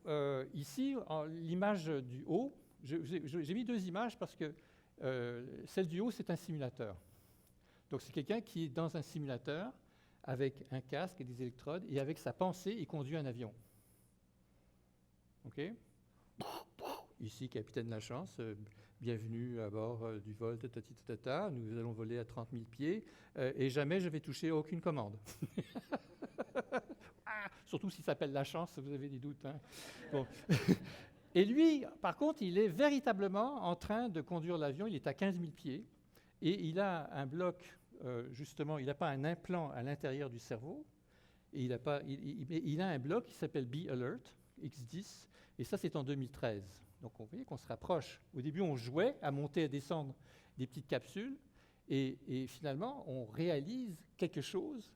ici, l'image du haut. J'ai mis 2 images parce que celle du haut, c'est un simulateur. Donc c'est quelqu'un qui est dans un simulateur avec un casque et des électrodes, et avec sa pensée, il conduit un avion. OK? Ici, capitaine Lachance, bienvenue à bord du vol, tata. Nous allons voler à 30 000 pieds, et jamais je vais toucher aucune commande. Surtout s'il s'appelle Lachance, vous avez des doutes. Hein? Bon. Et lui, par contre, il est véritablement en train de conduire l'avion, il est à 15 000 pieds, et il a un bloc, justement, il n'a pas un implant à l'intérieur du cerveau, et il a un bloc qui s'appelle Be Alert, X10, et ça, c'est en 2013. Donc, vous voyez qu'on se rapproche. Au début, on jouait à monter et à descendre des petites capsules, et finalement, on réalise quelque chose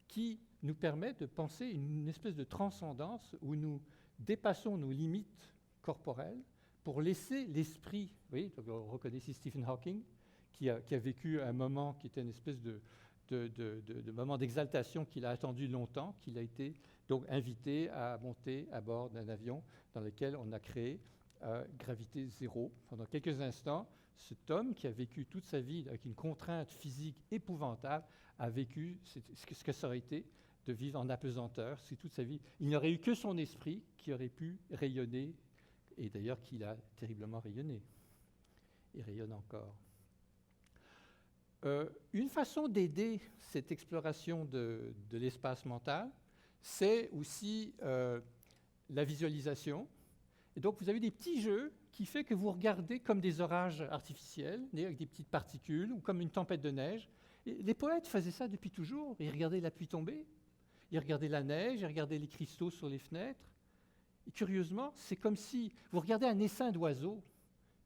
qui nous permet de penser une espèce de transcendance où nous dépassons nos limites corporelles pour laisser l'esprit. Vous voyez, on reconnaît ici Stephen Hawking, qui a vécu un moment qui était une espèce de moment d'exaltation qu'il a attendu longtemps, qu'il a été donc invité à monter à bord d'un avion dans lequel on a créé gravité zéro. Pendant quelques instants, cet homme qui a vécu toute sa vie avec une contrainte physique épouvantable a vécu ce que ça aurait été de vivre en apesanteur. C'est toute sa vie. Il n'y aurait eu que son esprit qui aurait pu rayonner, et d'ailleurs qu'il a terriblement rayonné, et rayonne encore. Une façon d'aider cette exploration de l'espace mental, c'est aussi la visualisation. Et donc, vous avez des petits jeux qui font que vous regardez comme des orages artificiels, avec des petites particules, ou comme une tempête de neige. Et les poètes faisaient ça depuis toujours. Ils regardaient la pluie tomber, ils regardaient la neige, ils regardaient les cristaux sur les fenêtres. Et curieusement, c'est comme si vous regardez un essaim d'oiseaux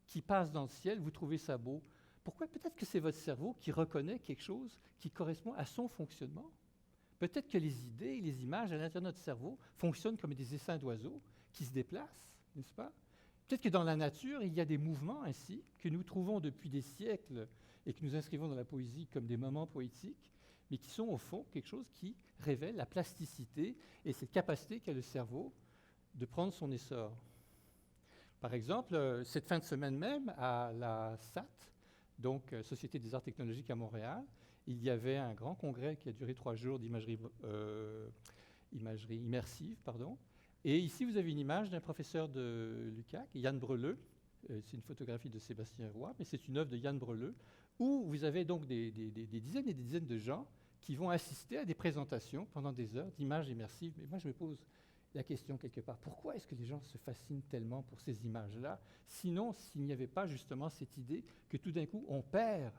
qui passe dans le ciel, vous trouvez ça beau. Pourquoi? Peut-être que c'est votre cerveau qui reconnaît quelque chose qui correspond à son fonctionnement. Peut-être que les idées et les images à l'intérieur de notre cerveau fonctionnent comme des essaims d'oiseaux qui se déplacent, n'est-ce pas? Peut-être que dans la nature, il y a des mouvements ainsi que nous trouvons depuis des siècles et que nous inscrivons dans la poésie comme des moments poétiques, mais qui sont au fond quelque chose qui révèle la plasticité et cette capacité qu'a le cerveau de prendre son essor. Par exemple, cette fin de semaine même, à la SAT, donc Société des Arts Technologiques à Montréal, il y avait un grand congrès qui a duré 3 jours d'imagerie immersive. Et ici, vous avez une image d'un professeur de l'UQAC, Yann Breleux. C'est une photographie de Sébastien Roy, mais c'est une œuvre de Yann Breleux, où vous avez donc des dizaines et des dizaines de gens qui vont assister à des présentations pendant des heures d'images immersives. Mais moi, je me pose la question quelque part, pourquoi est-ce que les gens se fascinent tellement pour ces images-là, sinon s'il n'y avait pas justement cette idée que tout d'un coup, on perd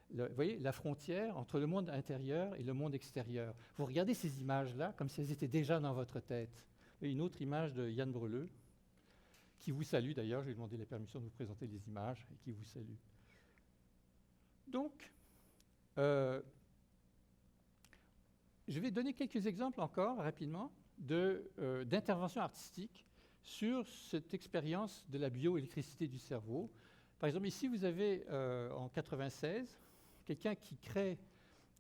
vous voyez, la frontière entre le monde intérieur et le monde extérieur. Vous regardez ces images-là comme si elles étaient déjà dans votre tête. Et une autre image de Yann Breleux, qui vous salue d'ailleurs, je lui ai demandé la permission de vous présenter les images, et qui vous salue. Donc, je vais donner quelques exemples encore, rapidement, d'interventions artistiques sur cette expérience de la bioélectricité du cerveau. Par exemple, ici, vous avez, en 1996, quelqu'un qui crée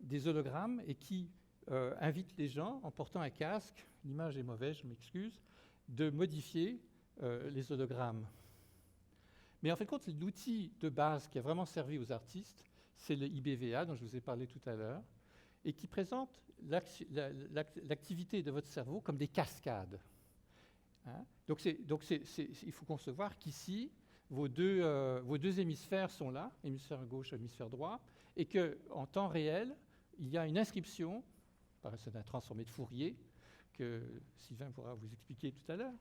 des hologrammes et qui invite les gens, en portant un casque, l'image est mauvaise, je m'excuse, de modifier les hologrammes. Mais en fait, compte, l'outil de base qui a vraiment servi aux artistes, c'est le IBVA, dont je vous ai parlé tout à l'heure, et qui présente l'activité de votre cerveau comme des cascades. Hein? Donc, il faut concevoir qu'ici, vos deux hémisphères sont là, hémisphère gauche, hémisphère droit, et qu'en temps réel, il y a une inscription, c'est un transformé de Fourier, que Sylvain pourra vous expliquer tout à l'heure,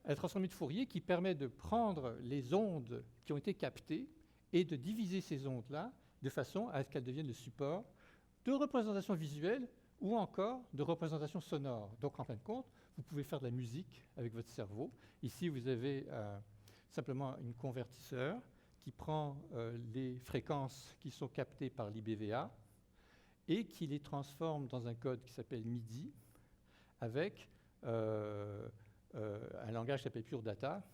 un transformé de Fourier qui permet de prendre les ondes qui ont été captées et de diviser ces ondes-là de façon à ce qu'elles deviennent le support de représentation visuelle ou encore de représentation sonore. Donc, en fin de compte, vous pouvez faire de la musique avec votre cerveau. Ici, vous avez simplement un convertisseur qui prend les fréquences qui sont captées par l'IBVA et qui les transforme dans un code qui s'appelle MIDI avec un langage qui s'appelle Pure Data,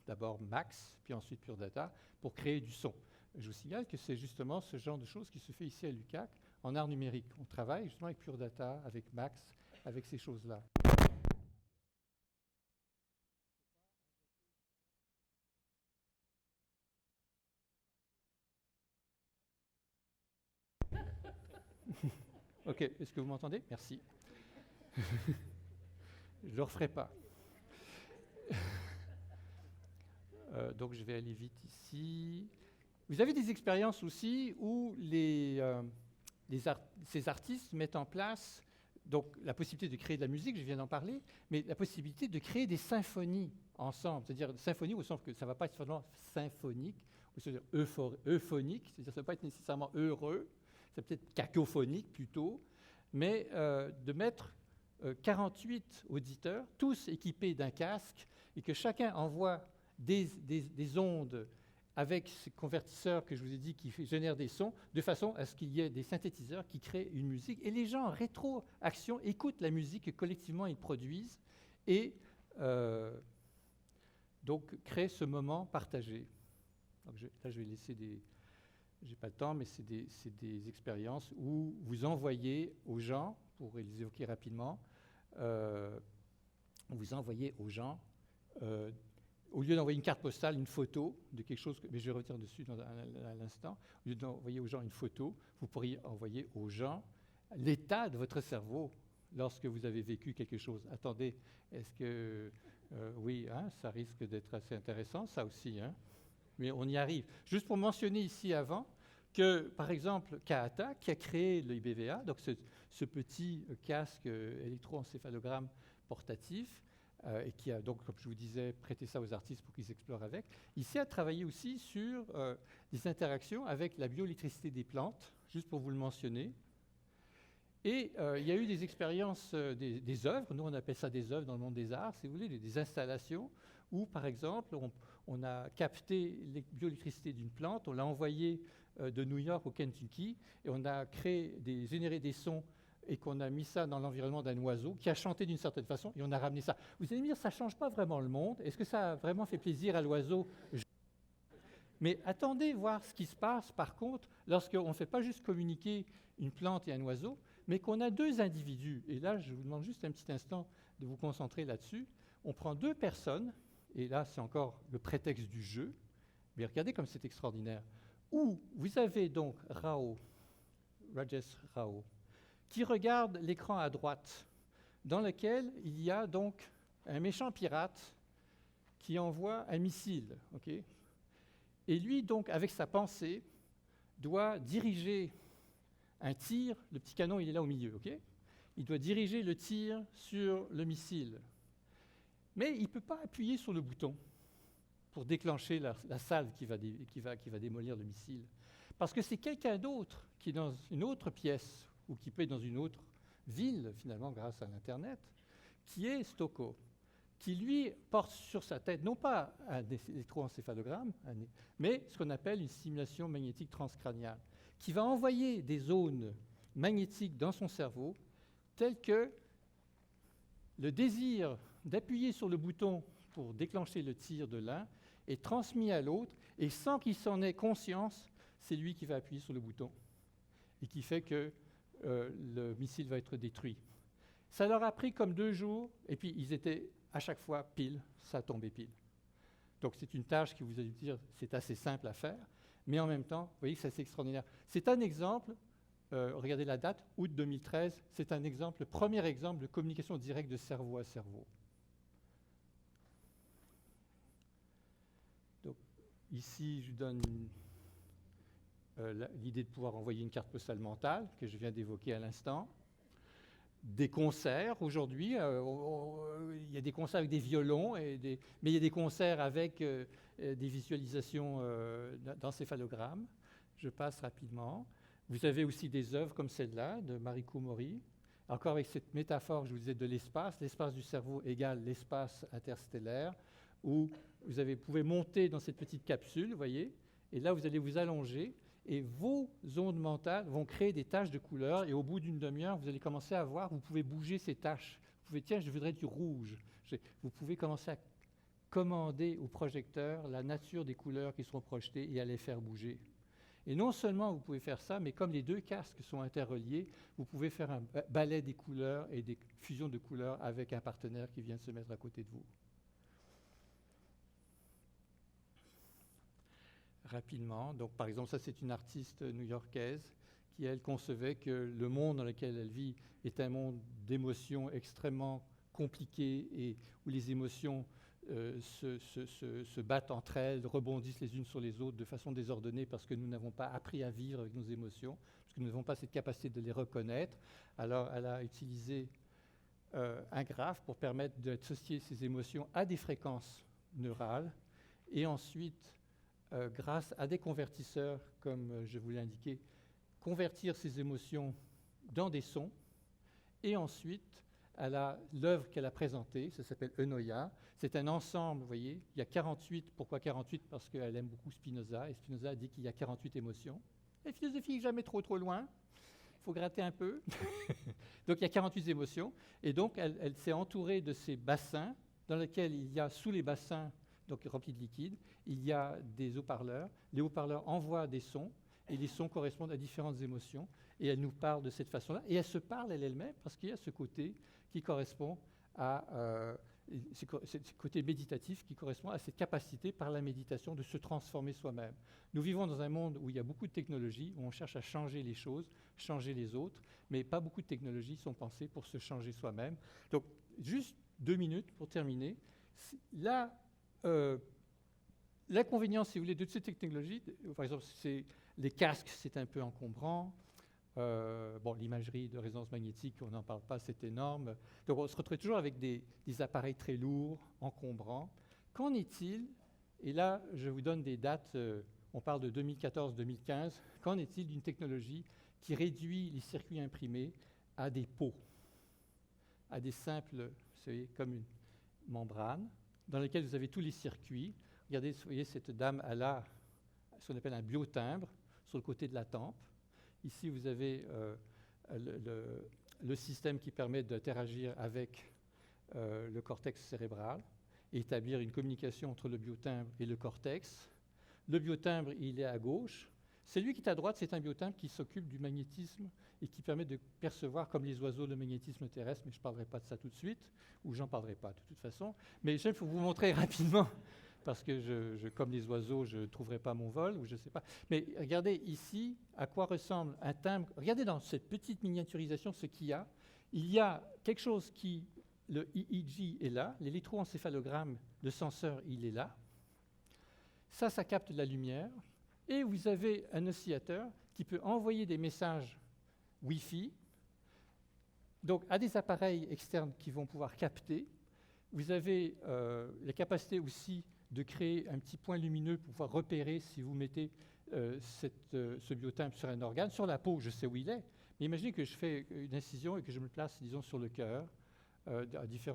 d'abord Max, puis ensuite Pure Data, pour créer du son. Je vous signale que c'est justement ce genre de choses qui se fait ici à l'UQAC en art numérique. On travaille justement avec Pure Data, avec Max, avec ces choses-là. Ok, est-ce que vous m'entendez? Merci. Je ne le referai pas. Donc je vais aller vite ici. Vous avez des expériences aussi où ces artistes mettent en place donc, la possibilité de créer de la musique, je viens d'en parler, mais la possibilité de créer des symphonies ensemble. C'est-à-dire symphonie au sens que ça ne va pas être seulement symphonique, ou c'est-à-dire euphonique, c'est-à-dire que ça ne va pas être nécessairement heureux, c'est peut-être cacophonique plutôt, mais de mettre 48 auditeurs, tous équipés d'un casque, et que chacun envoie des ondes avec ces convertisseurs que je vous ai dit qui génèrent des sons, de façon à ce qu'il y ait des synthétiseurs qui créent une musique. Et les gens en rétroaction écoutent la musique que collectivement ils produisent et donc créent ce moment partagé. Donc là, je vais laisser des... Je n'ai pas le temps, mais c'est des expériences où vous envoyez aux gens, pour les évoquer rapidement, vous envoyez aux gens... au lieu d'envoyer une carte postale, une photo de quelque chose, mais je vais revenir dessus à l'instant, au lieu d'envoyer aux gens une photo, vous pourriez envoyer aux gens l'état de votre cerveau lorsque vous avez vécu quelque chose. Attendez, est-ce que... oui, hein, ça risque d'être assez intéressant, ça aussi, hein, mais on y arrive. Juste pour mentionner ici avant que, par exemple, Kahata, qui a créé le IBVA, donc ce petit casque électroencéphalogramme portatif, et qui a donc, comme je vous disais, prêté ça aux artistes pour qu'ils explorent avec. Ici, a travaillé aussi sur des interactions avec la bioélectricité des plantes, juste pour vous le mentionner. Et il y a eu des expériences, des œuvres, nous on appelle ça des œuvres dans le monde des arts, si vous voulez, des installations, où par exemple, on a capté la bioélectricité d'une plante, on l'a envoyée de New York au Kentucky, et on a généré des sons et qu'on a mis ça dans l'environnement d'un oiseau qui a chanté d'une certaine façon et on a ramené ça. Vous allez me dire, ça ne change pas vraiment le monde. Est-ce que ça a vraiment fait plaisir à l'oiseau? Mais attendez voir ce qui se passe, par contre, lorsqu'on ne fait pas juste communiquer une plante et un oiseau, mais qu'on a deux individus. Et là, je vous demande juste un petit instant de vous concentrer là-dessus. On prend deux personnes, et là, c'est encore le prétexte du jeu, mais regardez comme c'est extraordinaire, où vous avez donc Rajesh Rao, qui regarde l'écran à droite, dans lequel il y a donc un méchant pirate qui envoie un missile. Okay, et lui, donc, avec sa pensée, doit diriger un tir. Le petit canon, il est là au milieu. Okay, il doit diriger le tir sur le missile. Mais il ne peut pas appuyer sur le bouton pour déclencher la salve qui va démolir le missile. Parce que c'est quelqu'un d'autre qui est dans une autre pièce, ou qui peut être dans une autre ville, finalement, grâce à l'Internet, qui est Stoko, qui, lui, porte sur sa tête, non pas un électroencéphalogramme, mais ce qu'on appelle une stimulation magnétique transcrânienne, qui va envoyer des zones magnétiques dans son cerveau, telles que le désir d'appuyer sur le bouton pour déclencher le tir de l'un est transmis à l'autre, et sans qu'il s'en ait conscience, c'est lui qui va appuyer sur le bouton, et qui fait que le missile va être détruit. Ça leur a pris comme 2 jours, et puis ils étaient à chaque fois pile, ça tombait pile. Donc c'est une tâche qui, vous allez dire, c'est assez simple à faire, mais en même temps, vous voyez que c'est assez extraordinaire. C'est un exemple, regardez la date, août 2013, c'est un exemple, le premier exemple de communication directe de cerveau à cerveau. Donc ici, je vous donne l'idée de pouvoir envoyer une carte postale mentale que je viens d'évoquer à l'instant. Des concerts aujourd'hui, il y a des concerts avec des violons, mais il y a des concerts avec des visualisations d'encéphalogrammes. Je passe rapidement. Vous avez aussi des œuvres comme celle-là de Mariko Mori, encore avec cette métaphore, je vous disais, de l'espace du cerveau égale l'espace interstellaire, où vous pouvez monter dans cette petite capsule, vous voyez, et là vous allez vous allonger, et vos ondes mentales vont créer des taches de couleur, et au bout d'une demi-heure, vous allez commencer à voir, vous pouvez bouger ces taches. Vous pouvez, tiens, je voudrais du rouge. Vous pouvez commencer à commander au projecteur la nature des couleurs qui seront projetées et à les faire bouger. Et non seulement vous pouvez faire ça, mais comme les deux casques sont interreliés, vous pouvez faire un ballet des couleurs et des fusions de couleurs avec un partenaire qui vient se mettre à côté de vous. Rapidement. Donc, par exemple, ça, c'est une artiste new-yorkaise qui, elle, concevait que le monde dans lequel elle vit est un monde d'émotions extrêmement compliqué et où les émotions se battent entre elles, rebondissent les unes sur les autres de façon désordonnée parce que nous n'avons pas appris à vivre avec nos émotions, parce que nous n'avons pas cette capacité de les reconnaître. Alors, elle a utilisé un graphe pour permettre d'associer ces émotions à des fréquences neurales et ensuite, grâce à des convertisseurs, comme je vous l'ai indiqué, convertir ces émotions dans des sons. Et ensuite, l'œuvre qu'elle a présentée, ça s'appelle Eunoia. C'est un ensemble, vous voyez, il y a 48. Pourquoi 48? Parce qu'elle aime beaucoup Spinoza, et Spinoza a dit qu'il y a 48 émotions. La philosophie n'est jamais trop loin, il faut gratter un peu. Donc il y a 48 émotions, et donc elle s'est entourée de ces bassins, dans lesquels il y a, sous les bassins, donc remplis de liquide, il y a des haut-parleurs. Les haut-parleurs envoient des sons, et les sons correspondent à différentes émotions, et elle nous parle de cette façon-là. Et elle se parle elle-même, parce qu'il y a ce côté qui correspond à ce côté méditatif qui correspond à cette capacité par la méditation de se transformer soi-même. Nous vivons dans un monde où il y a beaucoup de technologies, où on cherche à changer les choses, changer les autres, mais pas beaucoup de technologies sont pensées pour se changer soi-même. Donc, juste 2 minutes pour terminer. Là, l'inconvénient, si vous voulez, de ces technologies, par exemple, les casques, c'est un peu encombrant. L'imagerie de résonance magnétique, on n'en parle pas, c'est énorme. Donc on se retrouve toujours avec des appareils très lourds, encombrants. Qu'en est-il? Et là, je vous donne des dates, on parle de 2014-2015. Qu'en est-il d'une technologie qui réduit les circuits imprimés à des pots, à des simples, vous savez, comme une membrane, dans laquelle vous avez tous les circuits. Regardez, vous voyez, cette dame, elle a ce qu'on appelle un biotimbre sur le côté de la tempe. Ici, vous avez le système qui permet d'interagir avec le cortex cérébral et établir une communication entre le biotimbre et le cortex. Le biotimbre, il est à gauche. Celui qui est à droite, c'est un biotimbre qui s'occupe du magnétisme et qui permet de percevoir, comme les oiseaux, le magnétisme terrestre, mais je ne parlerai pas de ça tout de suite, ou j'en parlerai pas de toute façon. Mais j'aime vous montrer rapidement, parce que comme les oiseaux, je ne trouverai pas mon vol, ou je ne sais pas. Mais regardez ici à quoi ressemble un timbre. Regardez dans cette petite miniaturisation ce qu'il y a. Il y a quelque chose qui, le EEG est là, l'électroencéphalogramme, le senseur, il est là. Ça capte de la lumière. Et vous avez un oscillateur qui peut envoyer des messages Wi-Fi, donc à des appareils externes qui vont pouvoir capter. Vous avez la capacité aussi de créer un petit point lumineux pour pouvoir repérer si vous mettez ce biotimbre sur un organe. Sur la peau, je sais où il est, mais imaginez que je fais une incision et que je me place, disons, sur le cœur,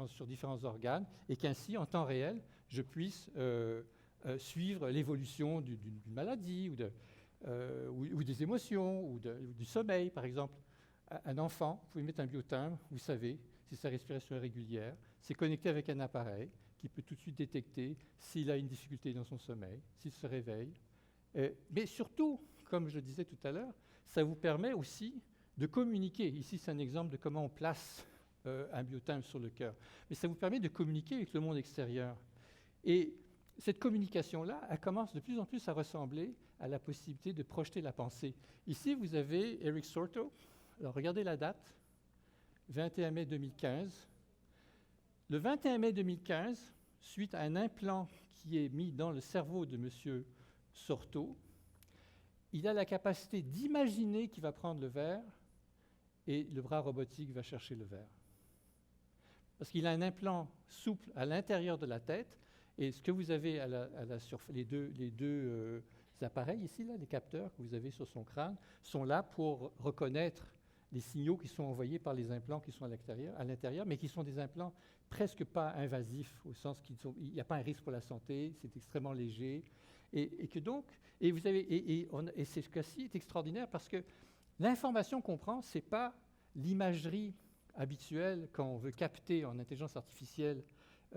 sur différents organes, et qu'ainsi, en temps réel, je puisse suivre l'évolution d'une maladie ou des émotions ou du sommeil, par exemple. Un enfant, vous pouvez mettre un biotimbre, vous savez si sa respiration est régulière, c'est connecté avec un appareil qui peut tout de suite détecter s'il a une difficulté dans son sommeil, s'il se réveille. Mais surtout, comme je le disais tout à l'heure, ça vous permet aussi de communiquer. Ici, c'est un exemple de comment on place un biotimbre sur le cœur. Mais ça vous permet de communiquer avec le monde extérieur. Et cette communication-là, elle commence de plus en plus à ressembler à la possibilité de projeter la pensée. Ici, vous avez Eric Sorto. Alors, regardez la date, 21 mai 2015. Le 21 mai 2015, suite à un implant qui est mis dans le cerveau de M. Sorto, il a la capacité d'imaginer qu'il va prendre le verre et le bras robotique va chercher le verre. Parce qu'il a un implant souple à l'intérieur de la tête. Et ce que vous avez les deux appareils ici, là, les capteurs que vous avez sur son crâne, sont là pour reconnaître les signaux qui sont envoyés par les implants qui sont à l'intérieur, mais qui sont des implants presque pas invasifs, au sens qu'il n'y a pas un risque pour la santé, c'est extrêmement léger. Et ce cas-ci est extraordinaire parce que l'information qu'on prend, ce n'est pas l'imagerie habituelle quand on veut capter en intelligence artificielle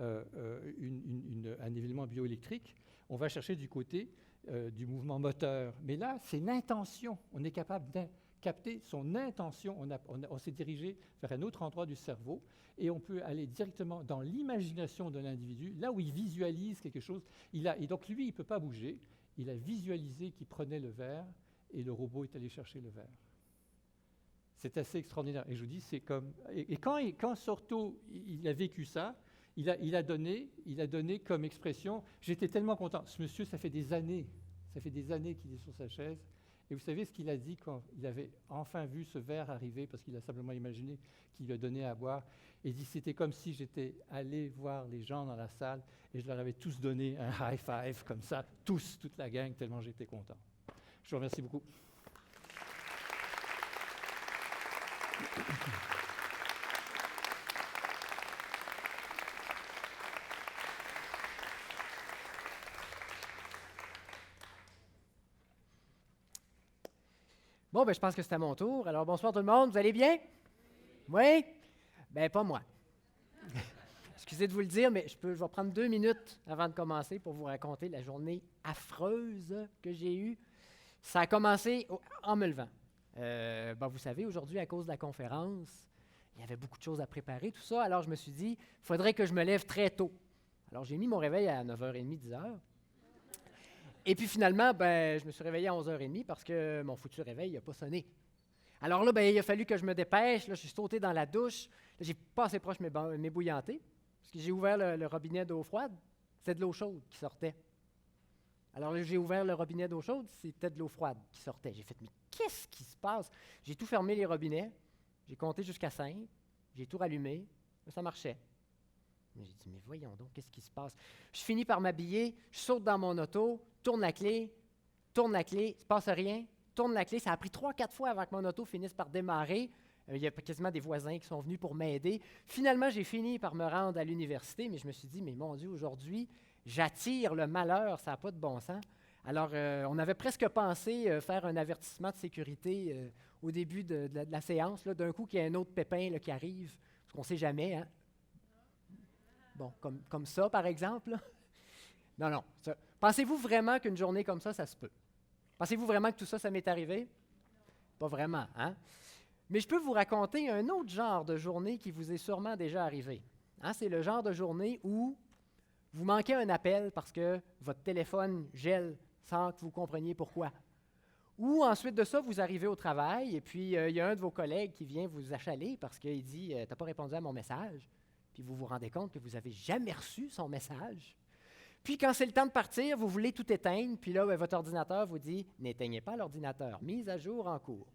un événement bioélectrique, on va chercher du côté du mouvement moteur. Mais là, c'est l'intention. On est capable de capter son intention. On s'est dirigé vers un autre endroit du cerveau et on peut aller directement dans l'imagination de l'individu, là où il visualise quelque chose. Et donc, lui, il ne peut pas bouger. Il a visualisé qu'il prenait le verre et le robot est allé chercher le verre. C'est assez extraordinaire. Et je vous dis, c'est comme... Et quand Sorto, il a vécu ça, il a donné comme expression, j'étais tellement content. Ce monsieur, ça fait des années qu'il est sur sa chaise. Et vous savez ce qu'il a dit quand il avait enfin vu ce verre arriver, parce qu'il a simplement imaginé qu'il lui a donné à boire. Et il dit, c'était comme si j'étais allé voir les gens dans la salle et je leur avais tous donné un high five comme ça, toute la gang, tellement j'étais content. Je vous remercie beaucoup. Bon, je pense que c'est à mon tour. Alors, bonsoir tout le monde, vous allez bien? Oui? Bien, pas moi. Excusez de vous le dire, mais je vais prendre 2 minutes avant de commencer pour vous raconter la journée affreuse que j'ai eue. Ça a commencé en me levant. Vous savez, aujourd'hui, à cause de la conférence, il y avait beaucoup de choses à préparer, tout ça. Alors, je me suis dit, il faudrait que je me lève très tôt. Alors, j'ai mis mon réveil à 9h30, 10h. Et puis finalement, je me suis réveillé à 11h30 parce que mon foutu réveil n'a pas sonné. Alors là, il a fallu que je me dépêche. Là, je suis sauté dans la douche. Là, j'ai pas assez proche m'ébouillanter parce que j'ai ouvert le robinet d'eau froide. C'était de l'eau chaude qui sortait. Alors là, j'ai ouvert le robinet d'eau chaude, c'était de l'eau froide qui sortait. J'ai fait, mais qu'est-ce qui se passe? J'ai tout fermé les robinets. J'ai compté jusqu'à 5. J'ai tout rallumé. Là, ça marchait. J'ai dit, mais voyons donc, qu'est-ce qui se passe? Je finis par m'habiller, je saute dans mon auto, tourne la clé, il ne se passe rien, tourne la clé. Ça a pris 3-4 fois avant que mon auto finisse par démarrer. Il y a quasiment des voisins qui sont venus pour m'aider. Finalement, j'ai fini par me rendre à l'université, mais je me suis dit, mais mon Dieu, aujourd'hui, j'attire le malheur, ça n'a pas de bon sens. Alors, on avait presque pensé faire un avertissement de sécurité au début de la séance. Là, d'un coup, qu'il y a un autre pépin là, qui arrive, parce qu'on ne sait jamais. Hein? Bon, comme ça, par exemple. Là. Non, non. Pensez-vous vraiment qu'une journée comme ça se peut? Pensez-vous vraiment que tout ça m'est arrivé? Pas vraiment, hein? Mais je peux vous raconter un autre genre de journée qui vous est sûrement déjà arrivé. Hein? C'est le genre de journée où vous manquez un appel parce que votre téléphone gèle sans que vous compreniez pourquoi. Ou ensuite de ça, vous arrivez au travail et puis il y a un de vos collègues qui vient vous achaler parce qu'il dit « T'as pas répondu à mon message ». Puis vous vous rendez compte que vous n'avez jamais reçu son message. Puis quand c'est le temps de partir, vous voulez tout éteindre, puis là, votre ordinateur vous dit « N'éteignez pas l'ordinateur, mise à jour en cours ».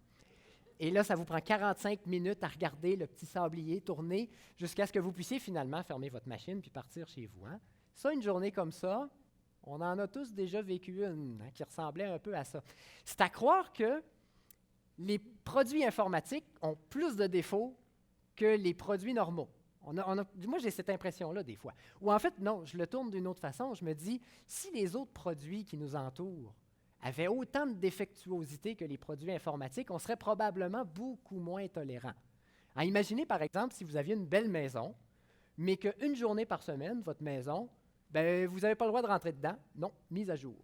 Et là, ça vous prend 45 minutes à regarder le petit sablier tourner jusqu'à ce que vous puissiez finalement fermer votre machine puis partir chez vous. Hein? Ça, une journée comme ça, on en a tous déjà vécu une qui ressemblait un peu à ça. C'est à croire que les produits informatiques ont plus de défauts que les produits normaux. Moi, j'ai cette impression-là des fois. Ou en fait, non, je le tourne d'une autre façon. Je me dis, si les autres produits qui nous entourent avaient autant de défectuosité que les produits informatiques, on serait probablement beaucoup moins tolérants. Alors, imaginez, par exemple, si vous aviez une belle maison, mais qu'une journée par semaine, votre maison, vous n'avez pas le droit de rentrer dedans. Non, mise à jour.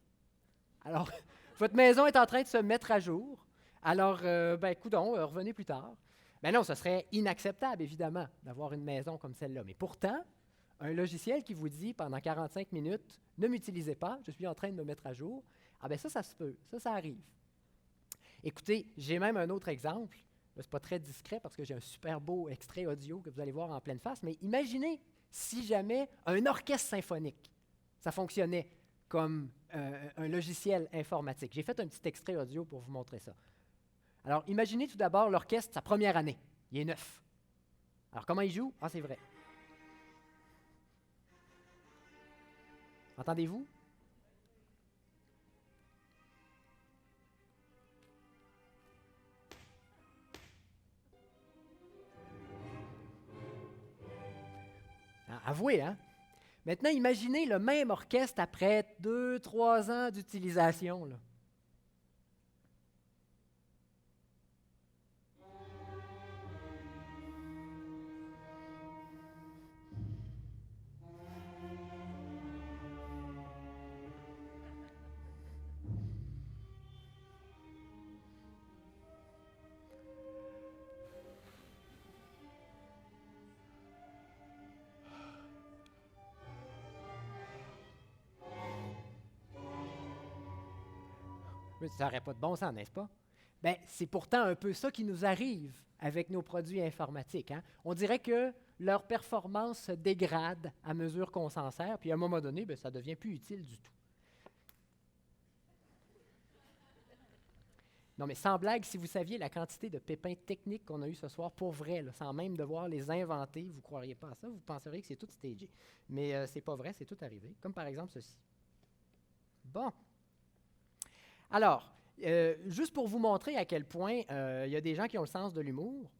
Alors, votre maison est en train de se mettre à jour. Alors, coudonc, revenez plus tard. Ben non, ce serait inacceptable, évidemment, d'avoir une maison comme celle-là. Mais pourtant, un logiciel qui vous dit pendant 45 minutes, ne m'utilisez pas, je suis en train de me mettre à jour, ça se peut, ça arrive. Écoutez, j'ai même un autre exemple. Ce n'est pas très discret parce que j'ai un super beau extrait audio que vous allez voir en pleine face, mais imaginez si jamais un orchestre symphonique, ça fonctionnait comme un logiciel informatique. J'ai fait un petit extrait audio pour vous montrer ça. Alors, imaginez tout d'abord l'orchestre, sa première année. Il est neuf. Alors, comment il joue? Ah, c'est vrai. Entendez-vous? Avouez, hein? Maintenant, imaginez le même orchestre après 2-3 ans d'utilisation. Là. Mais ça n'aurait pas de bon sens, n'est-ce pas? Bien, c'est pourtant un peu ça qui nous arrive avec nos produits informatiques. Hein? On dirait que leur performance se dégrade à mesure qu'on s'en sert, puis à un moment donné, ça ne devient plus utile du tout. Non, mais sans blague, si vous saviez la quantité de pépins techniques qu'on a eu ce soir, pour vrai, là, sans même devoir les inventer, vous ne croiriez pas à ça, vous penseriez que c'est tout stagé. Mais ce n'est pas vrai, c'est tout arrivé, comme par exemple ceci. Bon. Alors, juste pour vous montrer à quel point il y a des gens qui ont le sens de l'humour.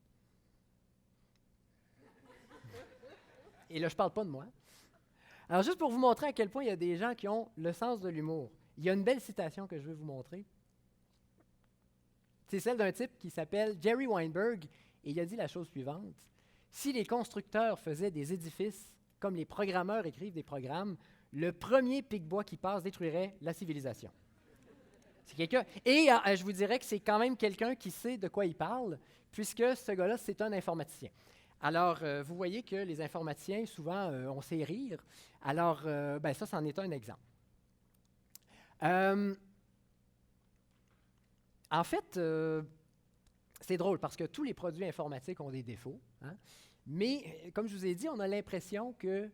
Et là, je ne parle pas de moi. Alors, juste pour vous montrer à quel point il y a des gens qui ont le sens de l'humour. Il y a une belle citation que je veux vous montrer. C'est celle d'un type qui s'appelle Jerry Weinberg, et il a dit la chose suivante. Si les constructeurs faisaient des édifices comme les programmeurs écrivent des programmes, le premier pic-bois qui passe détruirait la civilisation. C'est quelqu'un. Et je vous dirais que c'est quand même quelqu'un qui sait de quoi il parle, puisque ce gars-là, c'est un informaticien. Alors, vous voyez que les informaticiens, souvent, on sait rire. Alors, ça, c'en est un exemple. En fait, c'est drôle parce que tous les produits informatiques ont des défauts. Hein? Mais, comme je vous ai dit, on a l'impression qu'ils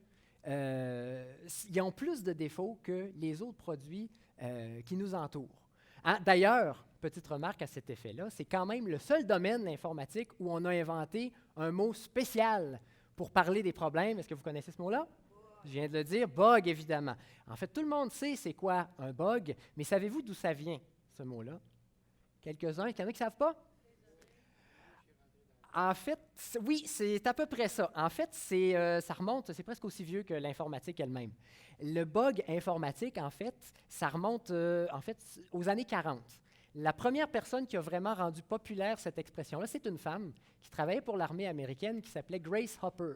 ont plus de défauts que les autres produits qui nous entourent. Hein? D'ailleurs, petite remarque à cet effet-là, c'est quand même le seul domaine de l'informatique où on a inventé un mot spécial pour parler des problèmes. Est-ce que vous connaissez ce mot-là? Je viens de le dire, bug, évidemment. En fait, tout le monde sait c'est quoi un bug, mais savez-vous d'où ça vient, ce mot-là? Quelques-uns, il y en a qui ne savent pas? En fait, oui, c'est à peu près ça. En fait, ça remonte, c'est presque aussi vieux que l'informatique elle-même. Le bug informatique, en fait, ça remonte aux années 40. La première personne qui a vraiment rendu populaire cette expression-là, c'est une femme qui travaillait pour l'armée américaine qui s'appelait Grace Hopper.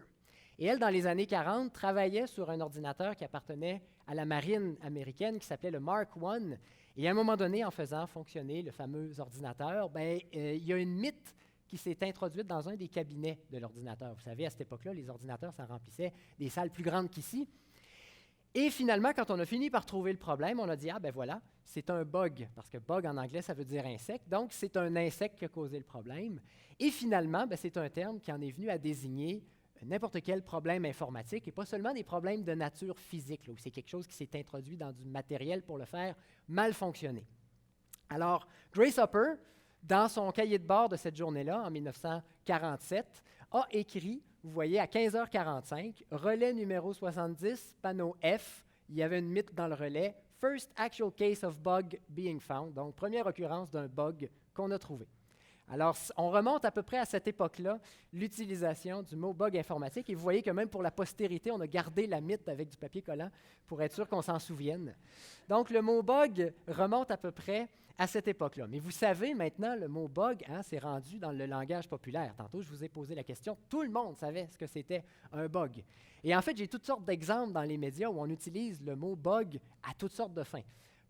Et elle, dans les années 40, travaillait sur un ordinateur qui appartenait à la marine américaine qui s'appelait le Mark I. Et à un moment donné, en faisant fonctionner le fameux ordinateur, il y a une mythe qui s'est introduite dans un des cabinets de l'ordinateur. Vous savez, à cette époque-là, les ordinateurs, ça remplissait des salles plus grandes qu'ici. Et finalement, quand on a fini par trouver le problème, on a dit, voilà, c'est un bug, parce que bug en anglais, ça veut dire insecte, donc c'est un insecte qui a causé le problème. Et finalement, c'est un terme qui en est venu à désigner n'importe quel problème informatique, et pas seulement des problèmes de nature physique, là, où c'est quelque chose qui s'est introduit dans du matériel pour le faire mal fonctionner. Alors, Grace Hopper, dans son cahier de bord de cette journée-là, en 1947, a écrit, vous voyez, à 15h45, relais numéro 70, panneau F, il y avait une mythe dans le relais, First actual case of bug being found, donc première occurrence d'un bug qu'on a trouvé. Alors, on remonte à peu près à cette époque-là, l'utilisation du mot bug informatique, et vous voyez que même pour la postérité, on a gardé la mythe avec du papier collant pour être sûr qu'on s'en souvienne. Donc, le mot bug remonte à peu près à cette époque-là. Mais vous savez, maintenant, le mot bug, c'est rendu dans le langage populaire. Tantôt, je vous ai posé la question, tout le monde savait ce que c'était un bug. Et en fait, j'ai toutes sortes d'exemples dans les médias où on utilise le mot bug à toutes sortes de fins.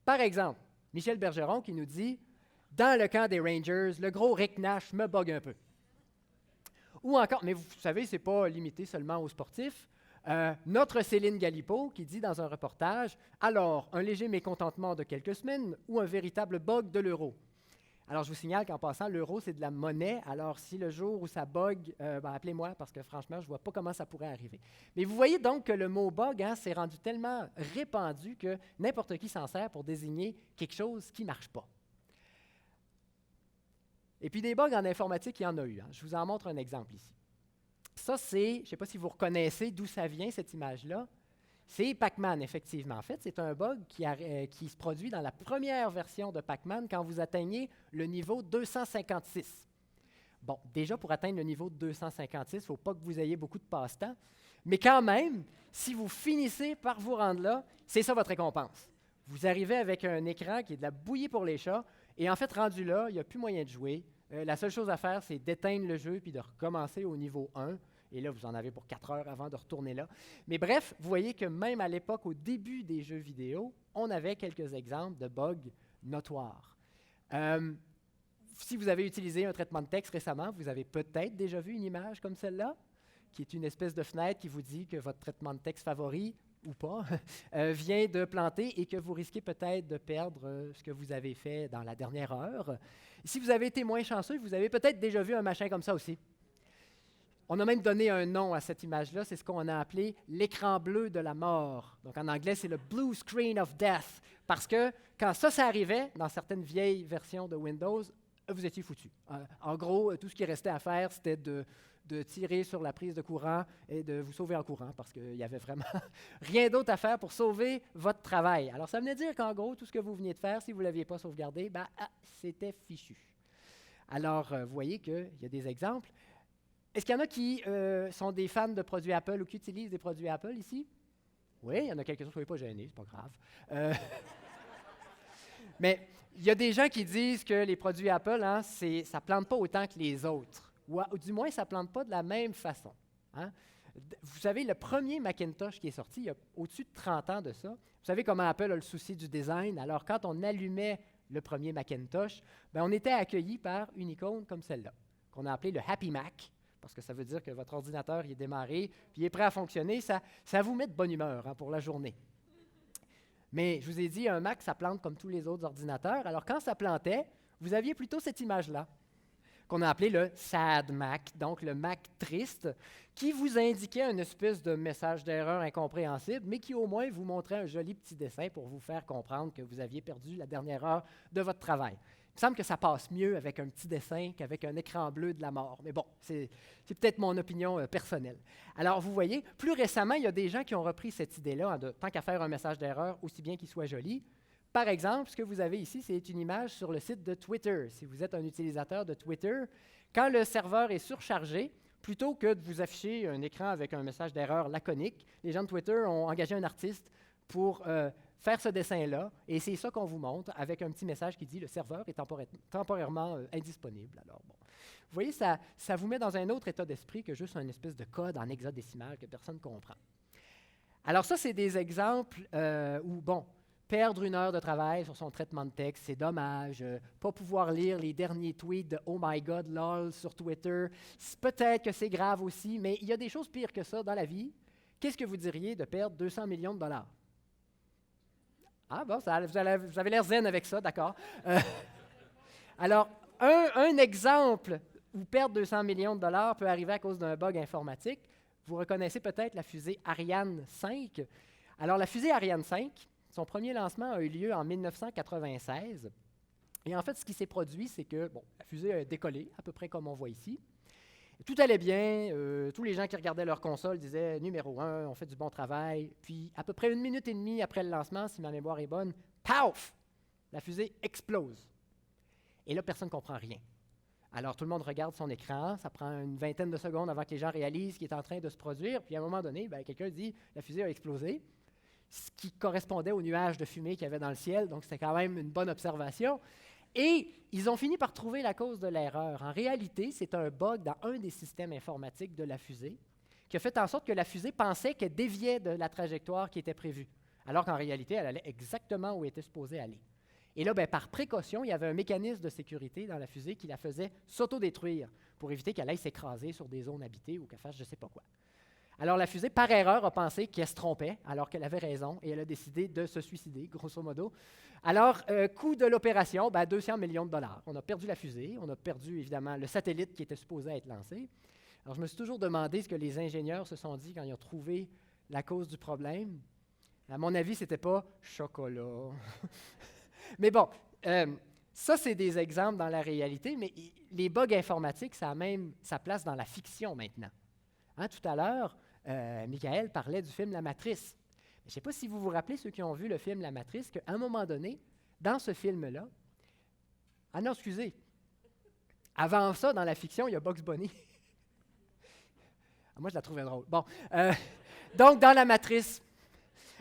Par exemple, Michel Bergeron qui nous dit « Dans le camp des Rangers, le gros Rick Nash me bug un peu. » Ou encore, mais vous savez, ce n'est pas limité seulement aux sportifs. Notre Céline Galipeau qui dit dans un reportage « Alors, un léger mécontentement de quelques semaines ou un véritable bug de l'euro ?» Alors, je vous signale qu'en passant, l'euro, c'est de la monnaie. Alors, si le jour où ça bug, appelez-moi parce que franchement, je ne vois pas comment ça pourrait arriver. Mais vous voyez donc que le mot bug s'est rendu tellement répandu que n'importe qui s'en sert pour désigner quelque chose qui ne marche pas. Et puis, des bugs en informatique, il y en a eu. Je vous en montre un exemple ici. Ça, c'est, je ne sais pas si vous reconnaissez d'où ça vient, cette image-là. C'est Pac-Man, effectivement. En fait, c'est un bug qui se produit dans la première version de Pac-Man quand vous atteignez le niveau 256. Bon, déjà, pour atteindre le niveau 256, il ne faut pas que vous ayez beaucoup de passe-temps. Mais quand même, si vous finissez par vous rendre là, c'est ça votre récompense. Vous arrivez avec un écran qui est de la bouillie pour les chats, et en fait, rendu là, il n'y a plus moyen de jouer. La seule chose à faire, c'est d'éteindre le jeu puis de recommencer au niveau 1. Et là, vous en avez pour 4 heures avant de retourner là. Mais bref, vous voyez que même à l'époque, au début des jeux vidéo, on avait quelques exemples de bugs notoires. Si vous avez utilisé un traitement de texte récemment, vous avez peut-être déjà vu une image comme celle-là, qui est une espèce de fenêtre qui vous dit que votre traitement de texte favori, ou pas, vient de planter et que vous risquez peut-être de perdre ce que vous avez fait dans la dernière heure. Si vous avez été moins chanceux, vous avez peut-être déjà vu un machin comme ça aussi. On a même donné un nom à cette image-là, c'est ce qu'on a appelé l'écran bleu de la mort. Donc en anglais, c'est le blue screen of death, parce que quand ça arrivait, dans certaines vieilles versions de Windows, vous étiez foutu. En gros, tout ce qui restait à faire, c'était de tirer sur la prise de courant et de vous sauver en courant, parce qu'il n'y avait vraiment rien d'autre à faire pour sauver votre travail. Alors ça venait dire qu'en gros, tout ce que vous veniez de faire, si vous ne l'aviez pas sauvegardé, c'était fichu. Alors, vous voyez qu'il y a des exemples. Est-ce qu'il y en a qui sont des fans de produits Apple ou qui utilisent des produits Apple ici? Oui, il y en a quelques-uns, soyez pas gênés, c'est pas grave. Mais il y a des gens qui disent que les produits Apple, ça ne plante pas autant que les autres. Ou du moins, ça ne plante pas de la même façon. Vous savez, le premier Macintosh qui est sorti, il y a au-dessus de 30 ans de ça, vous savez comment Apple a le souci du design. Alors, quand on allumait le premier Macintosh, on était accueilli par une icône comme celle-là, qu'on a appelée le Happy Mac, parce que ça veut dire que votre ordinateur il est démarré, puis il est prêt à fonctionner, ça vous met de bonne humeur pour la journée. Mais je vous ai dit, un Mac, ça plante comme tous les autres ordinateurs. Alors quand ça plantait, vous aviez plutôt cette image-là, qu'on a appelé le Sad Mac, donc le Mac triste, qui vous indiquait une espèce de message d'erreur incompréhensible, mais qui au moins vous montrait un joli petit dessin pour vous faire comprendre que vous aviez perdu la dernière heure de votre travail. Il me semble que ça passe mieux avec un petit dessin qu'avec un écran bleu de la mort. Mais bon, c'est peut-être mon opinion personnelle. Alors, vous voyez, plus récemment, il y a des gens qui ont repris cette idée-là, tant qu'à faire un message d'erreur, aussi bien qu'il soit joli, Par exemple, ce que vous avez ici, c'est une image sur le site de Twitter. Si vous êtes un utilisateur de Twitter, quand le serveur est surchargé, plutôt que de vous afficher un écran avec un message d'erreur laconique, les gens de Twitter ont engagé un artiste pour faire ce dessin-là, et c'est ça qu'on vous montre avec un petit message qui dit « Le serveur est temporairement indisponible ». Alors, bon. Vous voyez, ça vous met dans un autre état d'esprit que juste un espèce de code en hexadécimal que personne ne comprend. Alors ça, c'est des exemples où, bon, perdre 1 heure de travail sur son traitement de texte, c'est dommage. Pas pouvoir lire les derniers tweets de « Oh my God, lol » sur Twitter, peut-être que c'est grave aussi, mais il y a des choses pires que ça dans la vie. Qu'est-ce que vous diriez de perdre 200 millions de dollars? Ah bon, vous avez l'air zen avec ça, d'accord. Alors, un exemple où perdre 200 millions de dollars peut arriver à cause d'un bug informatique. Vous reconnaissez peut-être la fusée Ariane 5. Alors, la fusée Ariane 5, son premier lancement a eu lieu en 1996. Et en fait, ce qui s'est produit, c'est que bon, la fusée a décollé, à peu près comme on voit ici. Tout allait bien, tous les gens qui regardaient leur console disaient « Numéro 1, on fait du bon travail ». Puis, à peu près 1 minute et demie après le lancement, si ma mémoire est bonne, paf! La fusée explose. Et là, personne ne comprend rien. Alors, tout le monde regarde son écran, ça prend une vingtaine de secondes avant que les gens réalisent ce qui est en train de se produire. Puis, à un moment donné, quelqu'un dit « La fusée a explosé », ce qui correspondait au nuage de fumée qu'il y avait dans le ciel, donc c'était quand même une bonne observation. Et ils ont fini par trouver la cause de l'erreur. En réalité, c'est un bug dans un des systèmes informatiques de la fusée qui a fait en sorte que la fusée pensait qu'elle déviait de la trajectoire qui était prévue, alors qu'en réalité, elle allait exactement où elle était supposée aller. Et là, par précaution, il y avait un mécanisme de sécurité dans la fusée qui la faisait s'autodétruire pour éviter qu'elle aille s'écraser sur des zones habitées ou qu'elle fasse je ne sais pas quoi. Alors, la fusée, par erreur, a pensé qu'elle se trompait, alors qu'elle avait raison, et elle a décidé de se suicider, grosso modo. Alors, coût de l'opération, 200 millions de dollars. On a perdu la fusée, on a perdu, évidemment, le satellite qui était supposé être lancé. Alors, je me suis toujours demandé ce que les ingénieurs se sont dit quand ils ont trouvé la cause du problème. À mon avis, ce n'était pas « chocolat ». Mais bon, ça, c'est des exemples dans la réalité, mais les bugs informatiques, ça a même sa place dans la fiction maintenant. Hein, tout à l'heure, Michael parlait du film La Matrice. Je ne sais pas si vous vous rappelez, ceux qui ont vu le film La Matrice, qu'à un moment donné, dans ce film-là... Ah non, excusez. Avant ça, dans la fiction, il y a Bugs Bunny. Moi, je la trouvais drôle. Bon, donc, dans La Matrice,